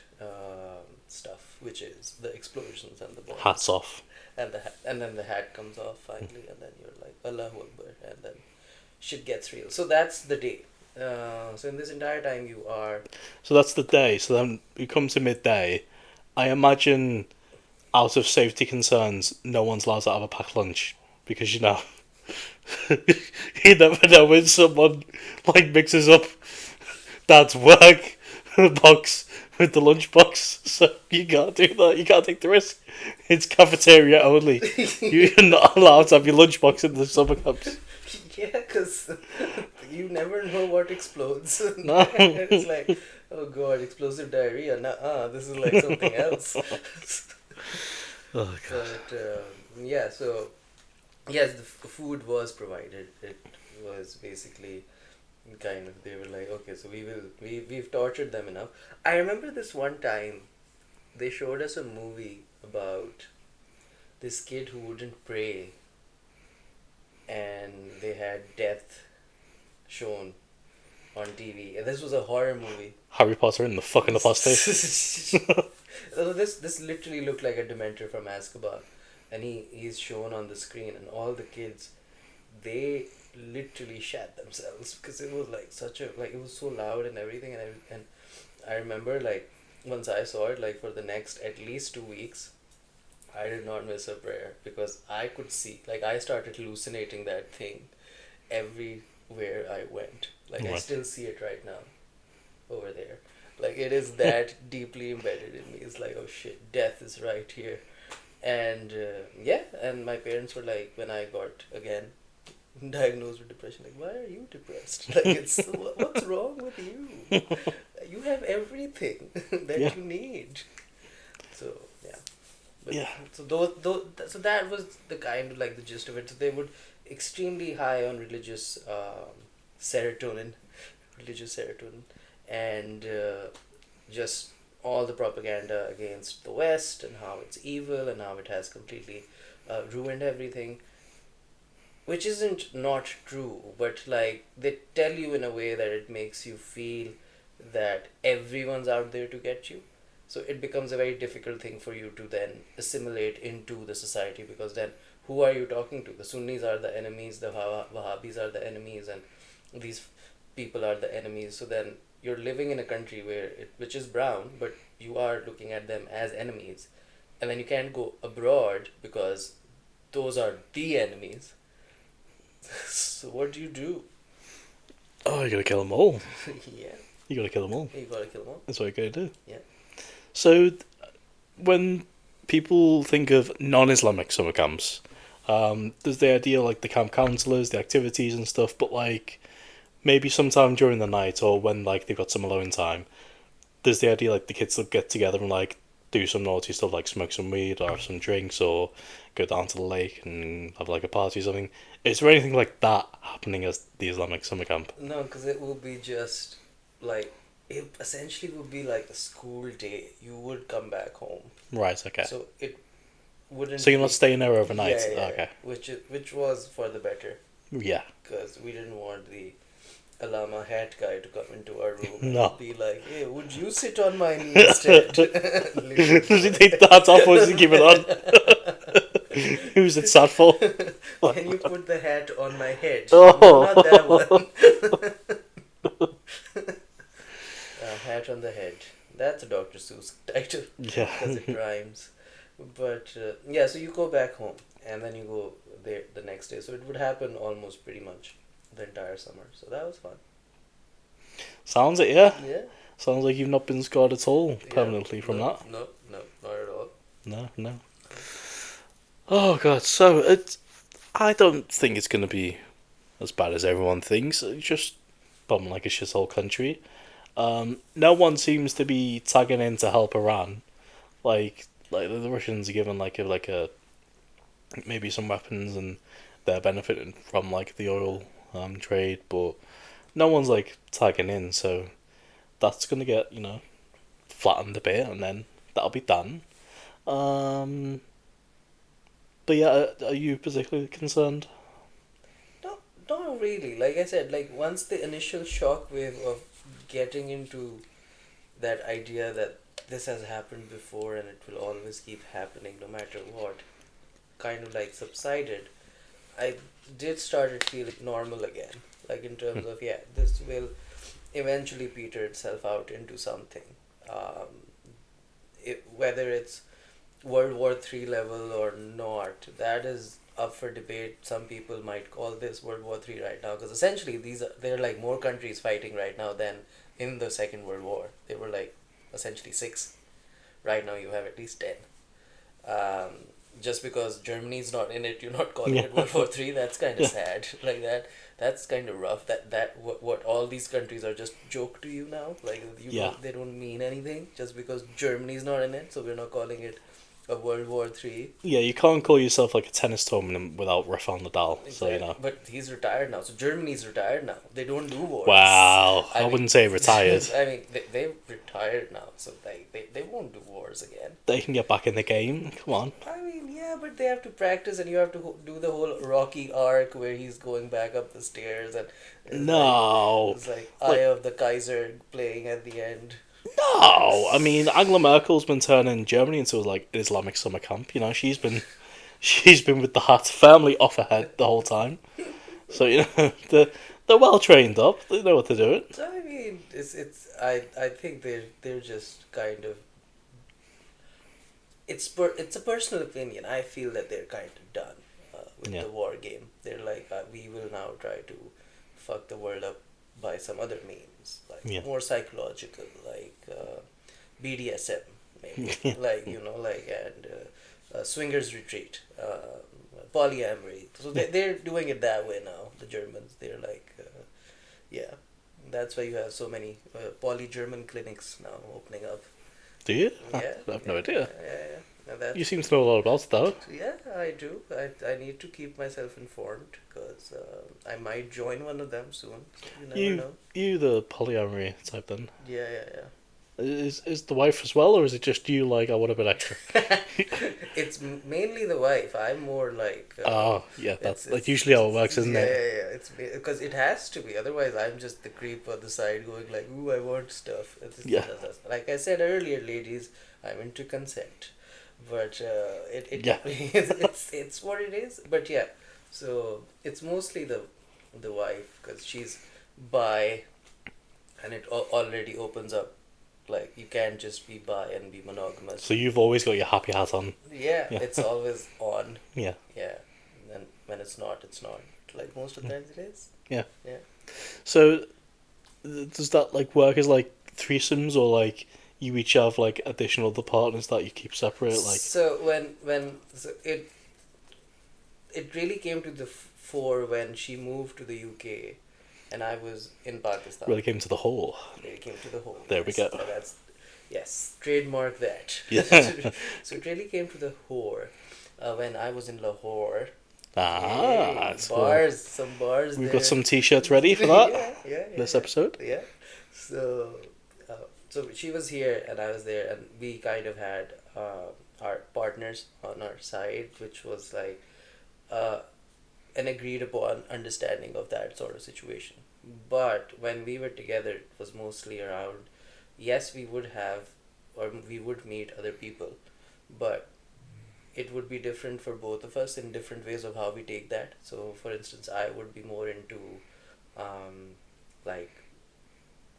B: stuff, which is the explosions and the bombs.
A: Hats off.
B: And and then the hat comes off finally, and then you're like Allahu Akbar, and then shit gets real. So that's the day. So in this entire time you are.
A: So that's the day. So then we come to midday. I imagine, out of safety concerns, no one's allowed to have a packed lunch because you know never know when someone like mixes up dad's work box with the lunch box. So you can't do that. You can't take the risk. It's cafeteria only. You're not allowed to have your lunch box in the summer camps.
B: Yeah, because you never know what explodes.
A: No.
B: It's like, oh god, explosive diarrhea. Nuh-uh, this is like something else.
A: Oh god.
B: But yeah, so yes, the food was provided. It was basically kind of, they were like, okay, so we've tortured them enough. I remember this one time they showed us a movie about this kid who wouldn't pray, and they had death shown on TV. And this was a horror movie.
A: Harry Potter and the fucking apostate.
B: So this literally looked like a Dementor from Azkaban, and he's shown on the screen, and all the kids, they literally shat themselves because it was like it was so loud and everything, and I remember like once I saw it, like for the next at least 2 weeks, I did not miss a prayer because I could see, like I started hallucinating that thing, everywhere I went. Like I
A: Right.
B: still see it right now over there. Like it is that deeply embedded in me. It's like, oh shit, death is right here. And yeah, and my parents were like, when I got again diagnosed with depression, like, why are you depressed? Like, it's what's wrong with you? You have everything that
A: Yeah.
B: you need. So yeah, but
A: Yeah.
B: so so that was the kind of like the gist of it. So they would extremely high on serotonin, religious serotonin, and just all the propaganda against the West and how it's evil and how it has completely ruined everything, which isn't not true, but like they tell you in a way that it makes you feel that everyone's out there to get you. So it becomes a very difficult thing for you to then assimilate into the society, because then who are you talking to? The Sunnis are the enemies, the Wahhabis are the enemies, and these people are the enemies. So then you're living in a country which is brown, but you are looking at them as enemies, and then you can't go abroad because those are the enemies. So what do you do?
A: Oh, you gotta kill them all.
B: Yeah,
A: You gotta kill them all.
B: you gotta kill them all.
A: That's what you gotta do.
B: Yeah.
A: So, when people think of non-Islamic summer camps, there's the idea like the camp counselors, the activities and stuff, but like maybe sometime during the night or when like they've got some alone time, there's the idea like the kids will get together and like do some naughty stuff like smoke some weed or have some drinks or go down to the lake and have like a party or something. Is there anything like that happening as the Islamic summer camp?
B: No, because it will be just like it essentially would be like a school day. You would come back home,
A: Right, okay.
B: so it wouldn't.
A: So you're not
B: be-
A: staying there overnight?
B: Yeah, yeah,
A: Okay.
B: which was for the better,
A: Yeah.
B: because we didn't want the Alama hat guy to come into our room
A: No.
B: and be like, "Hey, would you sit on my knee instead?"
A: Does he take that off or does he keep it on? Who's it sad for?
B: Can you put the hat on my head?
A: Oh.
B: No, not that one. Hat on the head. That's a Dr. Seuss title
A: Yeah.
B: because it rhymes. But yeah, so you go back home and then you go there the next day. So it would happen almost pretty much the entire summer. So that was fun.
A: Sounds it, yeah.
B: Yeah.
A: Sounds like you've not been scarred at all
B: Yeah.
A: permanently from
B: No,
A: that.
B: No, no, not at all.
A: No, no. Oh god, so I don't think it's gonna be as bad as everyone thinks. It's just probably like a shithole country. No one seems to be tagging in to help Iran. Like the Russians are given like a maybe some weapons and they're benefiting from like the oil trade, but no one's like tagging in. So that's gonna get flattened a bit, and then that'll be done. Um, but yeah, are you particularly concerned?
B: No, not really. Like I said, like once the initial shock wave of getting into that idea that this has happened before and it will always keep happening no matter what, kind of like subsided, I did started feeling normal again. Like in terms of, yeah, this will eventually peter itself out into something. Whether it's World War III level or not, that is up for debate. Some people might call this World War III right now, because essentially there are like more countries fighting right now than in the Second World War. There were like essentially 6. Right now you have at least 10. Just because Germany's not in it, you're not calling it World War III. That's kind of sad. Like that's kind of rough. What all these countries are just joke to you now. Like they don't mean anything just because Germany's not in it. So we're not calling it a World War III.
A: Yeah, you can't call yourself like a tennis tournament without Rafael Nadal.
B: Exactly.
A: So
B: But he's retired now. So Germany's retired now. They don't do wars.
A: Wow, I
B: mean,
A: wouldn't say retired.
B: I mean, they've retired now, so they won't do wars again.
A: They can get back in the game. Come on.
B: I mean, yeah, but they have to practice, and you have to do the whole Rocky arc where he's going back up the stairs, and
A: No.
B: it's like Eye of the Kaiser playing at the end.
A: No, I mean Angela Merkel's been turning Germany into like an Islamic summer camp. She's been with the hat firmly off her head the whole time. So they're well trained up. They know what they're doing.
B: So I mean, I think they're just kind of. It's a personal opinion. I feel that they're kind of done with
A: Yeah.
B: the war game. They're like, we will now try to fuck the world up by some other means, like
A: Yeah.
B: more psychological, like BDSM, maybe,
A: Yeah.
B: like and swingers retreat, polyamory. So they're doing it that way now. The Germans, they're like, yeah, that's why you have so many poly German clinics now opening up.
A: Do you?
B: Yeah,
A: I have no
B: yeah,
A: idea.
B: yeah. And that's,
A: You seem to know a lot about it, though.
B: yeah, I do. I need to keep myself informed because I might join one of them soon. So you never know.
A: You the polyamory type then?
B: Yeah, yeah,
A: Is the wife as well, or is it just you? Like, I want a bit extra.
B: yeah. It's mainly the wife. I'm more like.
A: Oh, yeah, that's
B: it's-
A: like usually how it works, isn't
B: yeah,
A: it?
B: Yeah, yeah. It's because it has to be. Otherwise, I'm just the creep on the side going like, "Ooh, I want stuff."
A: Yeah.
B: Like I said earlier, ladies, I'm into consent, but
A: Yeah.
B: it's what it is. But yeah, so it's mostly the wife because she's bi, and it already opens up. Like you can't just be bi and be monogamous.
A: So you've always got your happy hat on.
B: Yeah,
A: Yeah.
B: it's always on.
A: Yeah.
B: Yeah, and when it's not, it's not. Like most of the times it is.
A: Yeah.
B: Yeah.
A: So does that like work as like threesomes, or like you each have like additional other partners that you keep separate? Like,
B: So when so it really came to the fore when she moved to the UK, and I was in Pakistan.
A: really came to the whole.
B: It came to the whole.
A: There we go.
B: So that's yes, trademark that.
A: Yeah.
B: So it really came to the whore when I was in Lahore.
A: Ah,
B: Hey,
A: so
B: bars, some bars.
A: we've
B: there.
A: got some t-shirts ready for that.
B: Yeah,
A: This episode.
B: Yeah. So, so she was here and I was there, and we kind of had our partners on our side, which was like an agreed upon understanding of that sort of situation. But when we were together, it was mostly around, yes, we would have, or we would meet other people, but it would be different for both of us in different ways of how we take that. So, for instance, I would be more into like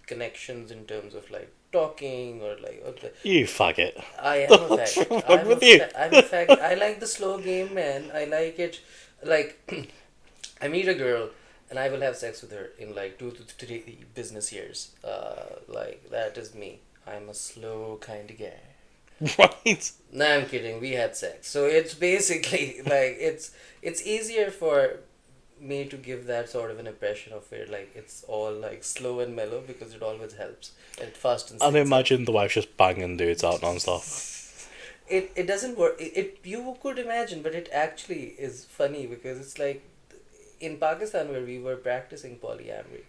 B: connections in terms of like talking or like okay.
A: You faggot.
B: I am a
A: What's
B: faggot.
A: wrong with you?
B: I'm a faggot. I like the slow game, man. I like it. Like, I meet a girl and I will have sex with her in like 2 to 3 business years. Like that is me. I'm a slow kind of guy.
A: Right.
B: No, I'm kidding. We had sex, so it's basically like it's easier for me to give that sort of an impression of it. Like it's all like slow and mellow because it always helps, and it fastens.
A: And
B: things up.
A: imagine the wife just banging dudes out non-stop.
B: It doesn't work. It you could imagine, but it actually is funny because it's like in Pakistan where we were practicing polyamory,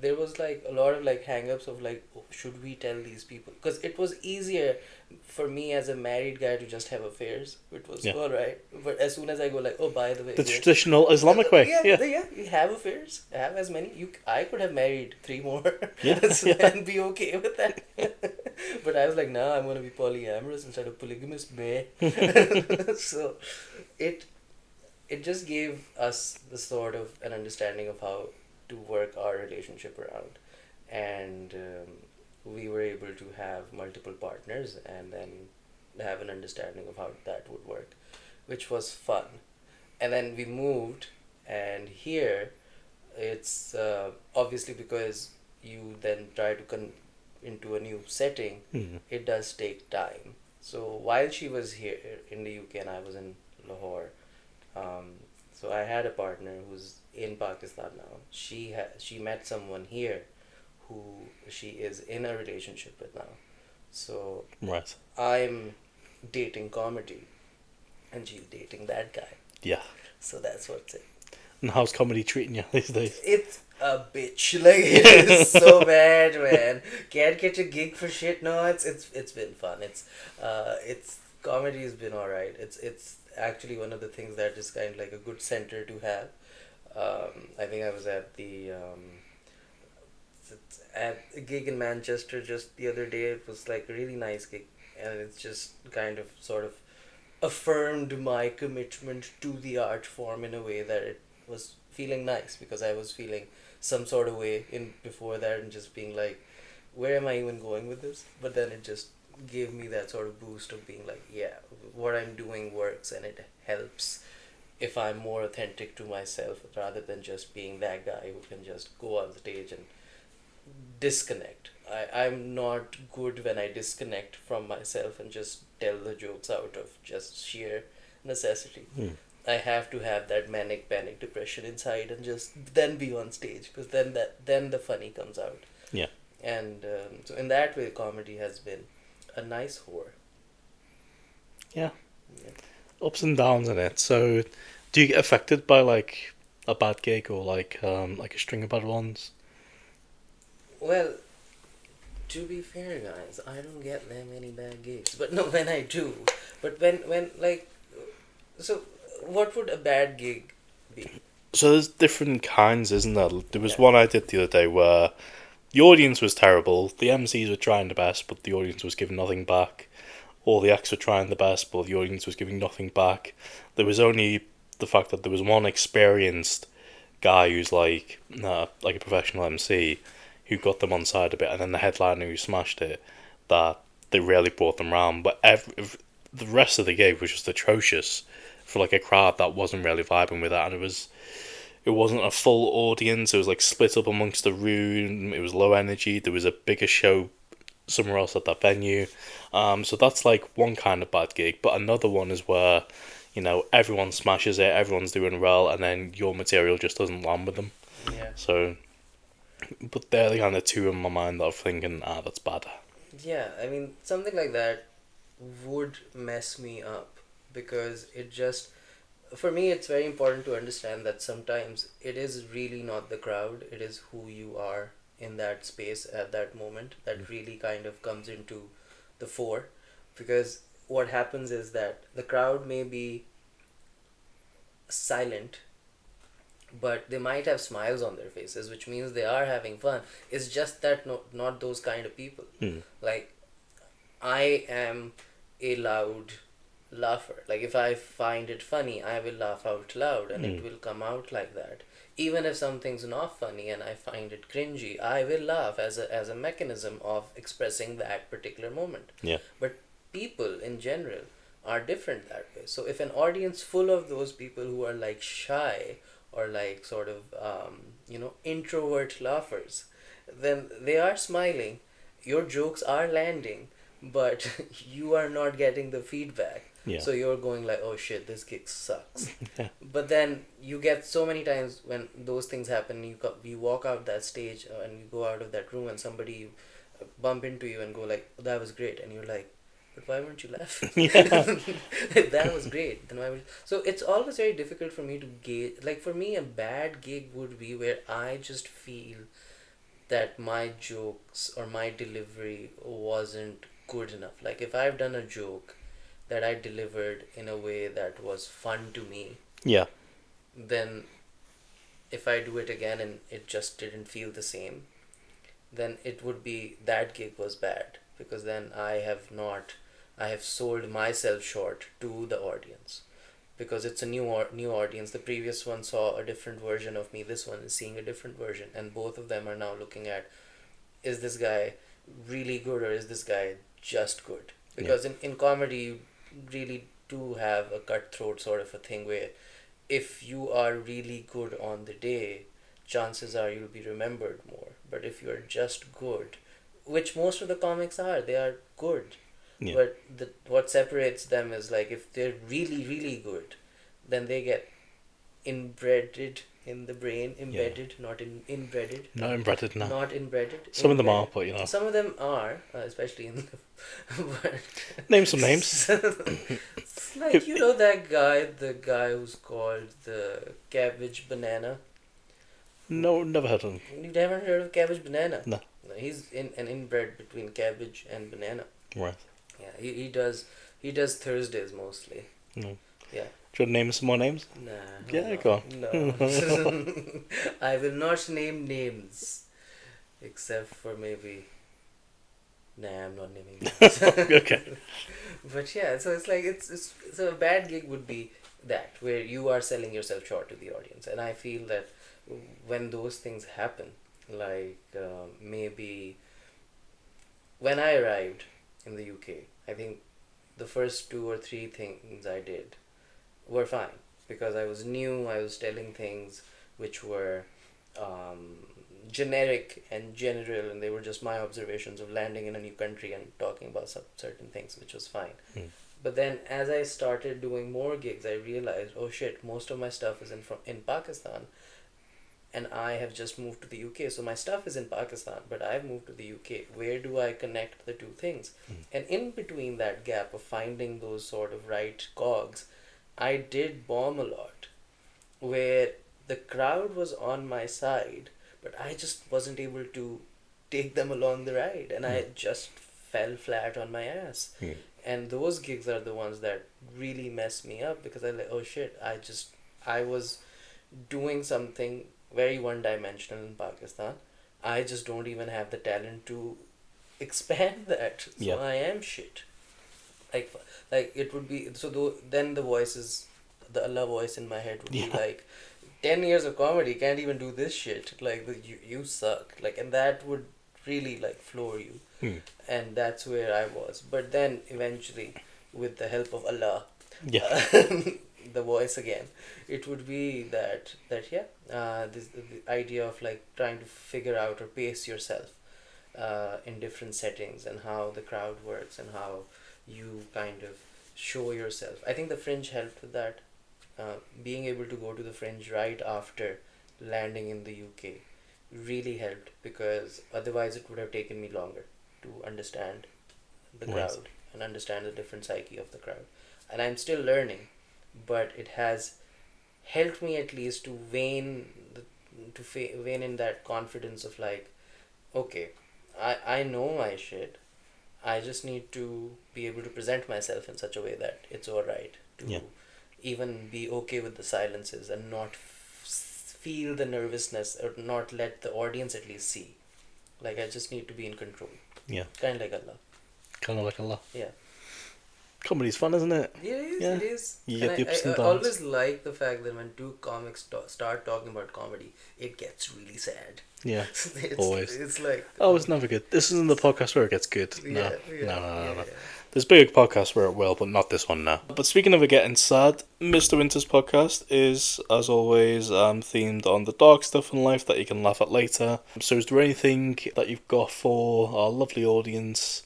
B: there was like a lot of like hang-ups of like, oh, should we tell these people? Because it was easier for me as a married guy to just have affairs, which was
A: Yeah.
B: all right. But as soon as I go like, oh, by the way,
A: The
B: we're-
A: traditional Islamic way.
B: yeah,
A: Yeah.
B: you have affairs, have as many. I could have married 3 more,
A: Yeah,
B: so-
A: yeah.
B: and be okay with that. But I was like, no, I'm gonna be polyamorous instead of polygamous, bae. So, it just gave us the sort of an understanding of how to work our relationship around, and we were able to have multiple partners and then have an understanding of how that would work, which was fun. And then we moved, and here it's obviously because you then try to into a new setting,
A: Mhm.
B: it does take time. So while she was here in the UK and I was in Lahore, so I had a partner who's in Pakistan now. She met someone here who she is in a relationship with now. So
A: Right.
B: I'm dating comedy and she's dating that guy.
A: Yeah.
B: So that's what's it.
A: And how's comedy treating you these days?
B: It's a bitch. Like it is so bad, man. Can't get a gig for shit. No, it's been fun. It's comedy has been alright. It's actually one of the things that is kind of like a good center to have. I think I was at at a gig in Manchester just the other day. It was like a really nice gig, and it's just kind of sort of affirmed my commitment to the art form in a way that it was feeling nice, because I was feeling some sort of way in before that and just being like, where am I even going with this? But then it just gave me that sort of boost of being like, yeah, what I'm doing works and it helps if I'm more authentic to myself rather than just being that guy who can just go on stage and disconnect. I'm not good when I disconnect from myself and just tell the jokes out of just sheer necessity.
A: Hmm.
B: I have to have that manic panic depression inside and just then be on stage, because then the funny comes out.
A: Yeah.
B: And so in that way, comedy has been a nice whore.
A: Yeah.
B: Yeah.
A: Ups and downs in it. So, do you get affected by like a bad gig or like a string of bad ones?
B: Well, to be fair, guys, I don't get that many bad gigs. But no, when I do, but when like, so what would a bad gig be?
A: So there's different kinds, isn't there? There was
B: Yeah.
A: one I did the other day where the audience was terrible. The MCs were trying the best, but the audience was giving nothing back. All the acts were trying the best, but the audience was giving nothing back. There was only the fact that there was one experienced guy who's like a professional MC who got them on side a bit, and then the headliner who smashed it. That they really brought them round, but the rest of the gig was just atrocious for like a crowd that wasn't really vibing with that, and it wasn't a full audience. It was like split up amongst the room. It was low energy. There was a bigger show somewhere else at that venue. So that's like one kind of bad gig. But another one is where, everyone smashes it, everyone's doing well, and then your material just doesn't land with them.
B: Yeah.
A: So, but they're the kind of two in my mind that I'm thinking, that's bad.
B: Yeah, I mean, something like that would mess me up, because it just, for me, it's very important to understand that sometimes it is really not the crowd, it is who you are in that space at that moment that really kind of comes into the fore. Because what happens is that the crowd may be silent, but they might have smiles on their faces, which means they are having fun. It's just that not those kind of people.
A: Hmm.
B: Like, I am a loud laugher. Like, if I find it funny, I will laugh out loud, and it will come out like that. Even if something's not funny and I find it cringy, I will laugh as a mechanism of expressing that particular moment.
A: Yeah.
B: But people in general are different that way. So if an audience full of those people who are like shy or like sort of introvert laughers, then they are smiling, your jokes are landing, but you are not getting the feedback.
A: Yeah.
B: So you're going like, oh shit, this gig sucks.
A: Yeah.
B: But then you get so many times when those things happen, you walk out that stage, and you go out of that room, and somebody bump into you and go like, oh, that was great, and you're like, but why weren't you laughing?
A: Yeah.
B: That was great. Then why would So it's always very difficult for me to gauge. Like, for me, a bad gig would be where I just feel that my jokes or my delivery wasn't good enough. Like, if I've done a joke that I delivered in a way that was fun to me,
A: Yeah.
B: then if I do it again and it just didn't feel the same, then it would be that gig was bad, because then I have sold myself short to the audience, because it's a new audience. The previous one saw a different version of me. This one is seeing a different version, and both of them are now looking at, is this guy really good or is this guy just good? Because in comedy you really do have a cutthroat sort of a thing where if you are really good on the day, chances are you'll be remembered more. But if you're just good, which most of the comics are, they are good.
A: Yeah.
B: But what separates them is, like, if they're really, really good, then they get inbreded in the brain, embedded, not inbredded.
A: Not inbred, no.
B: Not inbreaded.
A: Some of them are,
B: Inbreaded.
A: but
B: Some of them are, especially in but
A: name some names.
B: It's like, the guy who's called the Cabbage Banana.
A: No, never heard of them.
B: You've never heard of Cabbage Banana?
A: No.
B: He's an inbred between cabbage and banana.
A: Right.
B: Yeah, he does Thursdays mostly.
A: No.
B: Yeah.
A: Do you want to name some more names?
B: Nah.
A: Yeah,
B: no,
A: go on.
B: No. I will not name names, except for maybe. Nah, I'm not naming names.
A: Okay.
B: But yeah, so it's like so a bad gig would be that, where you are selling yourself short to the audience, and I feel that when those things happen, like maybe when I arrived in the UK, I think the first 2 or 3 things I did were fine. because I was new. I was telling things which were um, generic and general, and they were just my observations of landing in a new country and talking about some certain things, which was fine. But then, as I started doing more gigs, I realized, oh shit, most of my stuff is in Pakistan, and I have just moved to the UK. So my stuff is in Pakistan, but I've moved to the UK. Where do I connect the two things? And in between that gap of finding those sort of right cogs, I did bomb a lot, where the crowd was on my side, but I just wasn't able to take them along the ride, and I just fell flat on my ass. And those gigs are the ones that really mess me up, because I like, oh shit, I was doing something very one dimensional in Pakistan. I just don't even have the talent to expand that. So
A: Yeah.
B: I am shit. Like it would be so. Then the voices, the Allah voice in my head would be
A: Yeah.
B: like, 10 years of comedy can't even do this shit. Like you suck. Like, and that would really like floor you. And that's where I was. But then eventually, with the help of Allah,
A: Yeah.
B: the voice again, it would be that yeah, this the idea of like trying to figure out or pace yourself in different settings, and how the crowd works, and how you kind of show yourself. I think the Fringe helped with that. Being able to go to the Fringe right after landing in the UK really helped, because otherwise it would have taken me longer to understand the
A: Right.
B: crowd and understand the different psyche of the crowd. And I'm still learning, but it has helped me at least to wane in that confidence of like, okay, I know my shit. I just need to be able to present myself in such a way that it's alright to
A: Yeah.
B: even be okay with the silences, and not feel the nervousness, or not let the audience at least see. Like, I just need to be in control.
A: Yeah.
B: Kind of like Allah.
A: Kind of like Allah.
B: Yeah.
A: Comedy's fun, isn't it?
B: Yeah, it is.
A: Yeah.
B: It is.
A: You
B: And
A: get the ups and
B: I
A: downs.
B: always like the fact that when two comics start talking about comedy, it gets really sad.
A: Yeah.
B: it's,
A: Always.
B: It's like.
A: Oh, it's never good. This isn't the podcast where it gets good. No.
B: Yeah, yeah,
A: No.
B: yeah.
A: There's big podcasts where it will, but not this one now. But speaking of it getting sad, Mr. Winter's podcast is, as always, themed on the dark stuff in life that you can laugh at later. So is there anything that you've got for our lovely audience,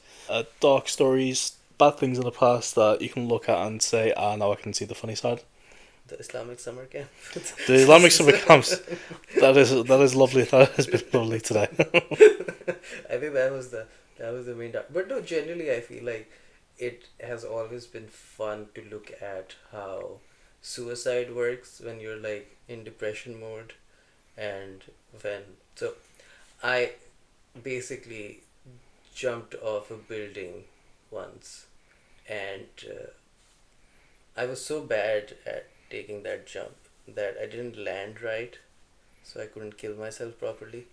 A: dark stories, bad things in the past that you can look at and say, now I can see the funny side?
B: The Islamic summer camp.
A: The Islamic summer camps. That is lovely. That has been lovely today.
B: I think that was the main dark. But no, generally I feel like it has always been fun to look at how suicide works when you're like in depression mode, and so I basically jumped off a building once, and I was so bad at taking that jump that I didn't land right, so I couldn't kill myself properly.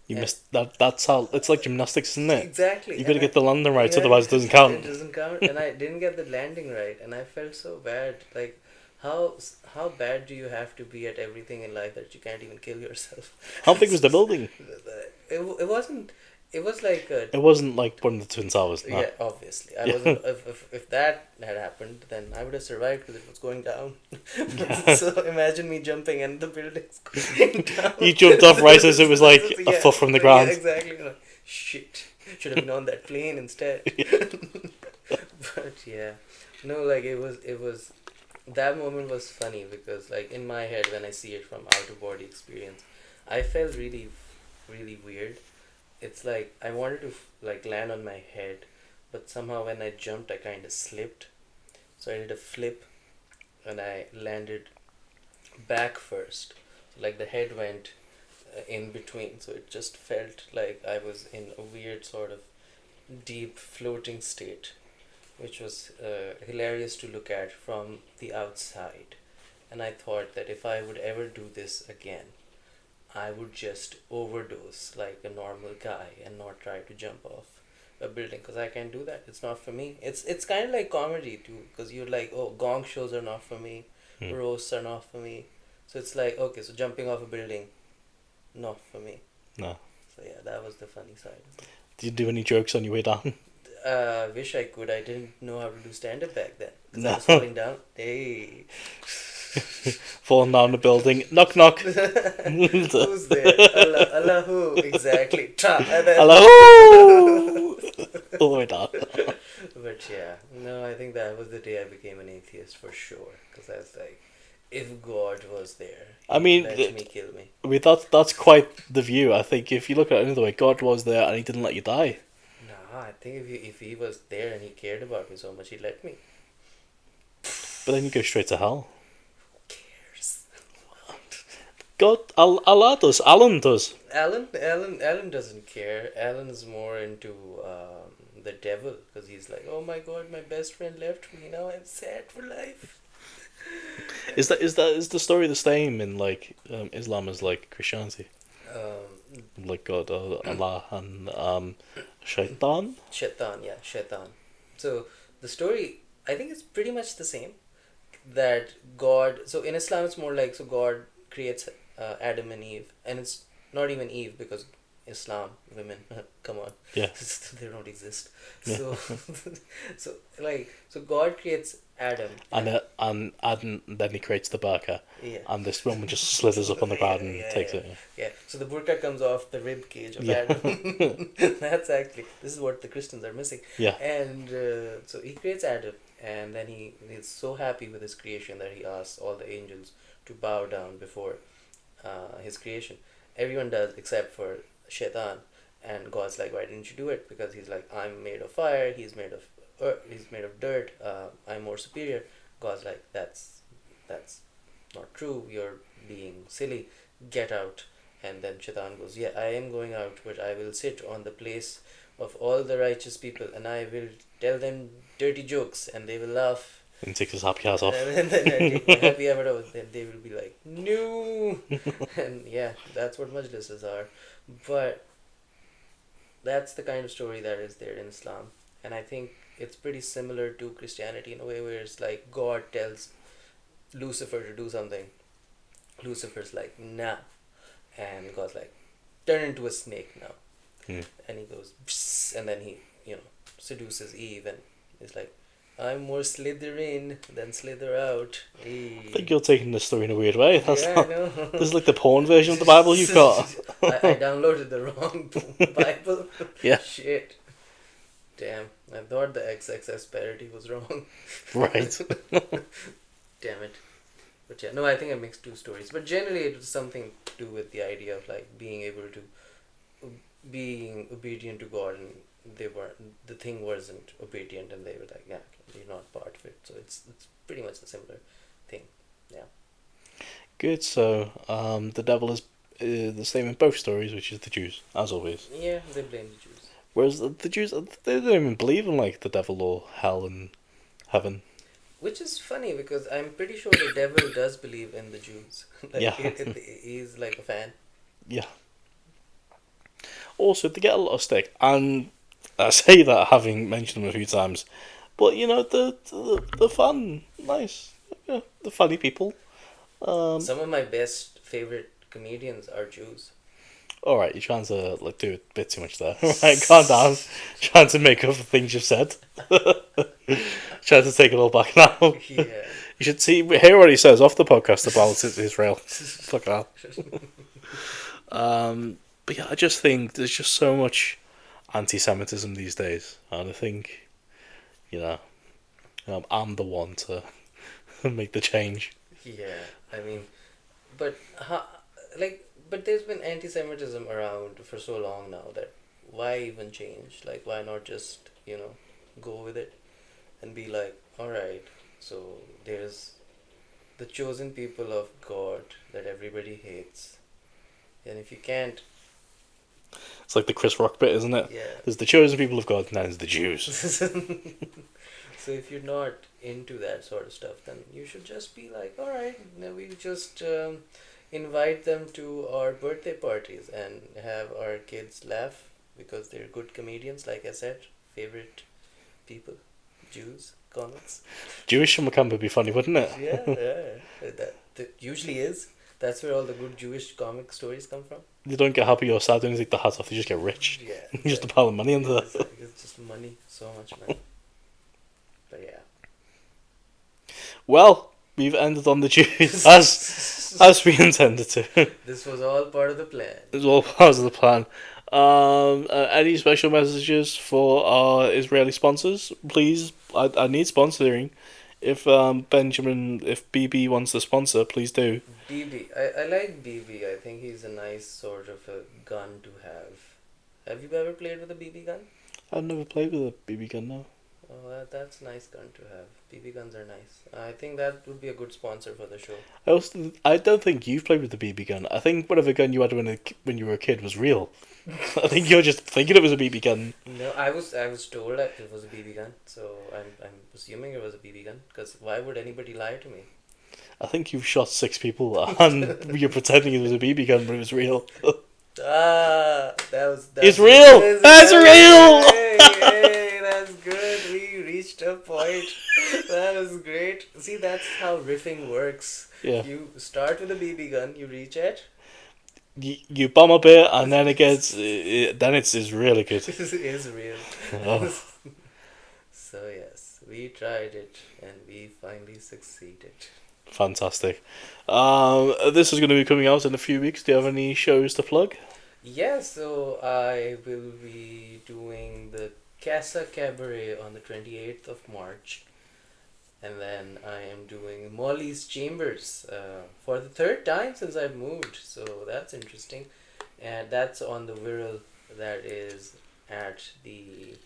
A: You
B: Yeah.
A: missed that. That's how it's like gymnastics, isn't it?
B: Exactly.
A: You got to
B: And
A: get the landing right,
B: yeah,
A: otherwise it doesn't count.
B: It doesn't count, and I didn't get the landing right, and I felt so bad. Like, how bad do you have to be at everything in life that you can't even kill yourself?
A: How big was the building?
B: It wasn't. It was like a.
A: It wasn't like one of the Twin Towers. No.
B: Yeah, obviously. I
A: Yeah.
B: wasn't. If that had happened, then I would have survived, because it was going down. So imagine me jumping and the building's going down.
A: You jumped off right as it was like a foot from the ground.
B: Yeah, exactly. Like, shit. Should have been on that plane instead. But yeah, no, like it was. That moment was funny, because like in my head, when I see it from out of body experience, I felt really, really weird. It's like I wanted to like land on my head, but somehow when I jumped, I kind of slipped. So I did a flip, and I landed back first. Like the head went in between, so it just felt like I was in a weird sort of deep floating state, which was hilarious to look at from the outside. And I thought that if I would ever do this again, I would just overdose like a normal guy and not try to jump off a building, because I can't do that. It's not for me. It's kind of like comedy too, because you're like, oh, gong shows are not for me, roasts are not for me. So it's like, okay, so jumping off a building, not for me.
A: No.
B: So yeah, that was the funny side.
A: Did you do any jokes on your way down?
B: Wish I could. I didn't know how to do stand up back then, because
A: No.
B: I was falling down. Hey.
A: falling down the building. Knock knock.
B: Who's there? Allah, Allah who? Exactly. Tra, and then-
A: Hello. All the way down.
B: But yeah, no, I think that was the day I became an atheist for sure. Because I was like, if God was there,
A: I mean,
B: let me kill me.
A: I mean that's quite the view. I think if you look at it another way, God was there and he didn't let you die.
B: Nah, I think if he was there and he cared about me so much, he'd let me.
A: But then you go straight to hell.
B: Who cares?
A: God, Allah does. Alan does.
B: Alan doesn't care. Alan is more into the devil because he's like, oh my God, my best friend left me. Now I'm sad for life.
A: Is the story the same in like Islam as like Christianity? Like God, Allah, and Shaitan.
B: Shaitan. So the story, I think it's pretty much the same. That God, so in Islam it's more like, so God creates Adam and Eve, and it's not even Eve because Islam, women, come on,
A: Yeah.
B: they don't exist.
A: Yeah.
B: So God creates Adam,
A: And then he creates the burqa,
B: yeah.
A: and this woman just slithers up on the ground and
B: Yeah,
A: takes
B: yeah.
A: it.
B: Yeah, so the burqa comes off the rib cage of
A: Yeah.
B: Adam. That's actually, this is what the Christians are missing.
A: Yeah.
B: And so he creates Adam, and then he's so happy with his creation that he asks all the angels to bow down before his creation. Everyone does except for Shaitan, and God's like, why didn't you do it? Because he's like, I'm made of fire, he's made of earth, he's made of dirt, I'm more superior. God's like, that's not true, you're being silly, get out. And then Shaitan goes, yeah, I am going out, but I will sit on the place of all the righteous people and I will tell them dirty jokes and they will laugh.
A: And takes his happy hat off.
B: And then I take my happy habit off, then they will be like, no. And yeah, that's what majlises are. But that's the kind of story that is there in Islam. And I think it's pretty similar to Christianity in a way where it's like God tells Lucifer to do something. Lucifer's like, nah. And God's like, turn into a snake now. And he goes, psst, and then he, seduces Eve and is like, I'm more slither in than slither out.
A: I think you're taking this story in a weird way. That's
B: Yeah,
A: not,
B: I know.
A: this is like the porn version of the Bible you've got.
B: I downloaded the wrong Bible.
A: Yeah.
B: Shit. Damn. I thought the XXS parody was wrong.
A: Right.
B: Damn it. But yeah, no, I think I mixed two stories. But generally it was something to do with the idea of like being able to, being obedient to God, and the thing wasn't obedient and they were like, yeah, you're not part of it. So it's pretty much a similar thing. Yeah.
A: Good. So the devil is the same in both stories, which is the Jews, as always.
B: Yeah, they blame the Jews.
A: Whereas the Jews, they don't even believe in like the devil or hell and heaven.
B: Which is funny because I'm pretty sure the devil does believe in the Jews. Like,
A: Yeah.
B: He's like a fan.
A: Yeah. Also, they get a lot of stick, and I say that having mentioned them a few times, but the fun, nice, the funny people.
B: Some of my best favorite comedians are Jews.
A: All right, you're trying to do a bit too much there. Right, calm down. Trying to make up for things you've said. Trying to take it all back now.
B: Yeah.
A: You should hear what he says off the podcast about Israel. Fuck that. But yeah, I just think there's just so much anti-Semitism these days, and I think, I'm the one to make the change.
B: Yeah, I mean, but there's been anti-Semitism around for so long now that why even change? Like, why not just go with it and be like, all right, so there's the chosen people of God that everybody hates, and if you can't,
A: It's like the Chris Rock bit, isn't it?
B: yeah.
A: There's the chosen people of God, and then there's the Jews.
B: So if you're not into that sort of stuff, then you should just be like, all right, now we just invite them to our birthday parties and have our kids laugh because they're good comedians, like I said, favorite people, Jews, comics.
A: Jewish Makamba would be funny, wouldn't it?
B: Yeah. That usually is. That's where all the good Jewish comic stories come from.
A: They don't get happy or sad when they take the hat off, they just get rich.
B: Yeah.
A: Just a pile of money into that.
B: It's just money, so much money. But yeah.
A: Well, we've ended on the juice as we intended to.
B: This was all part of the plan.
A: It's all part of the plan. Any special messages for our Israeli sponsors? Please, I need sponsoring. If if BB wants to sponsor, please do.
B: BB. I like BB. I think he's a nice sort of a gun to have. Have you ever played with a BB gun?
A: I've never played with a BB gun, no.
B: Oh, that's a nice gun to have. BB guns are nice. I think that would be a good sponsor for the show.
A: I don't think you've played with the BB gun. I think whatever gun you had when you were a kid was real. I think you're just thinking it was a BB gun.
B: No, I was told that it was a BB gun, so I'm assuming it was a BB gun. Because why would anybody lie to me?
A: I think you've shot 6 people and you're pretending it was a BB gun, but it was real. It's real. That's real.
B: Hey, that's good. We reached a point. That was great. See, that's how riffing works.
A: Yeah.
B: You start with a BB gun. You reach it.
A: You bomb a bit, and then it gets. Then it's really good.
B: This is real.
A: Oh.
B: So yes, we tried it, and we finally succeeded.
A: Fantastic. This is going to be coming out in a few weeks. Do you have any shows to plug?
B: Yeah, so I will be doing the Casa Cabaret on the 28th of March. And then I am doing Molly's Chambers for the 3rd time since I've moved. So that's interesting. And that's on the Wirral, that is at the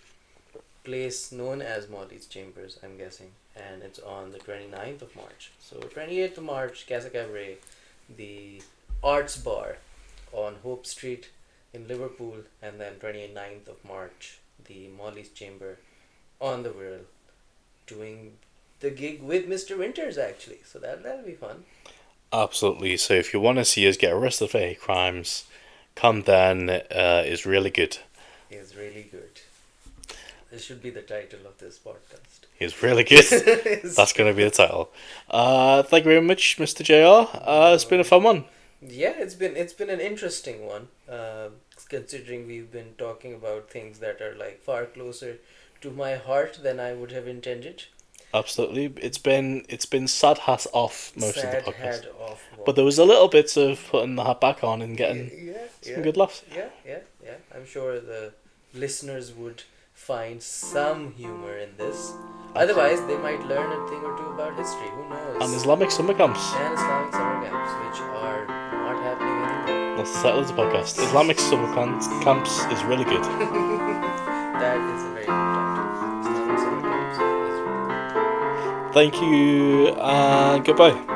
B: place known as Molly's Chambers, I'm guessing. And it's on the 29th of March. So 28th of March, Casa Cabaret, the Arts Bar on Hope Street in Liverpool. And then 29th of March, the Molly's Chamber on the Wirral, doing the gig with Mr. Winters, actually. So that'll be fun.
A: Absolutely. So if you want to see us get arrested for hate crimes, come then. It's really good.
B: It's really good. This should be the title of this podcast.
A: It's really good. That's going to be the title. Thank you very much, Mr. JR. It's been a fun one.
B: Yeah, it's been an interesting one. Considering we've been talking about things that are like far closer to my heart than I would have intended.
A: Absolutely. It's been sad hat off most of the podcast.
B: Hat off.
A: But there was a little bit of putting the hat back on and getting some good laughs.
B: Yeah. I'm sure the listeners would find some humor in this. Otherwise, they might learn a thing or two about history. Who knows?
A: And Islamic summer camps.
B: And Islamic summer camps, which are not happening anymore.
A: That's the title of the podcast. Islamic summer camps is really good.
B: That is a very good title. Islamic summer camps is really good.
A: Thank you and goodbye.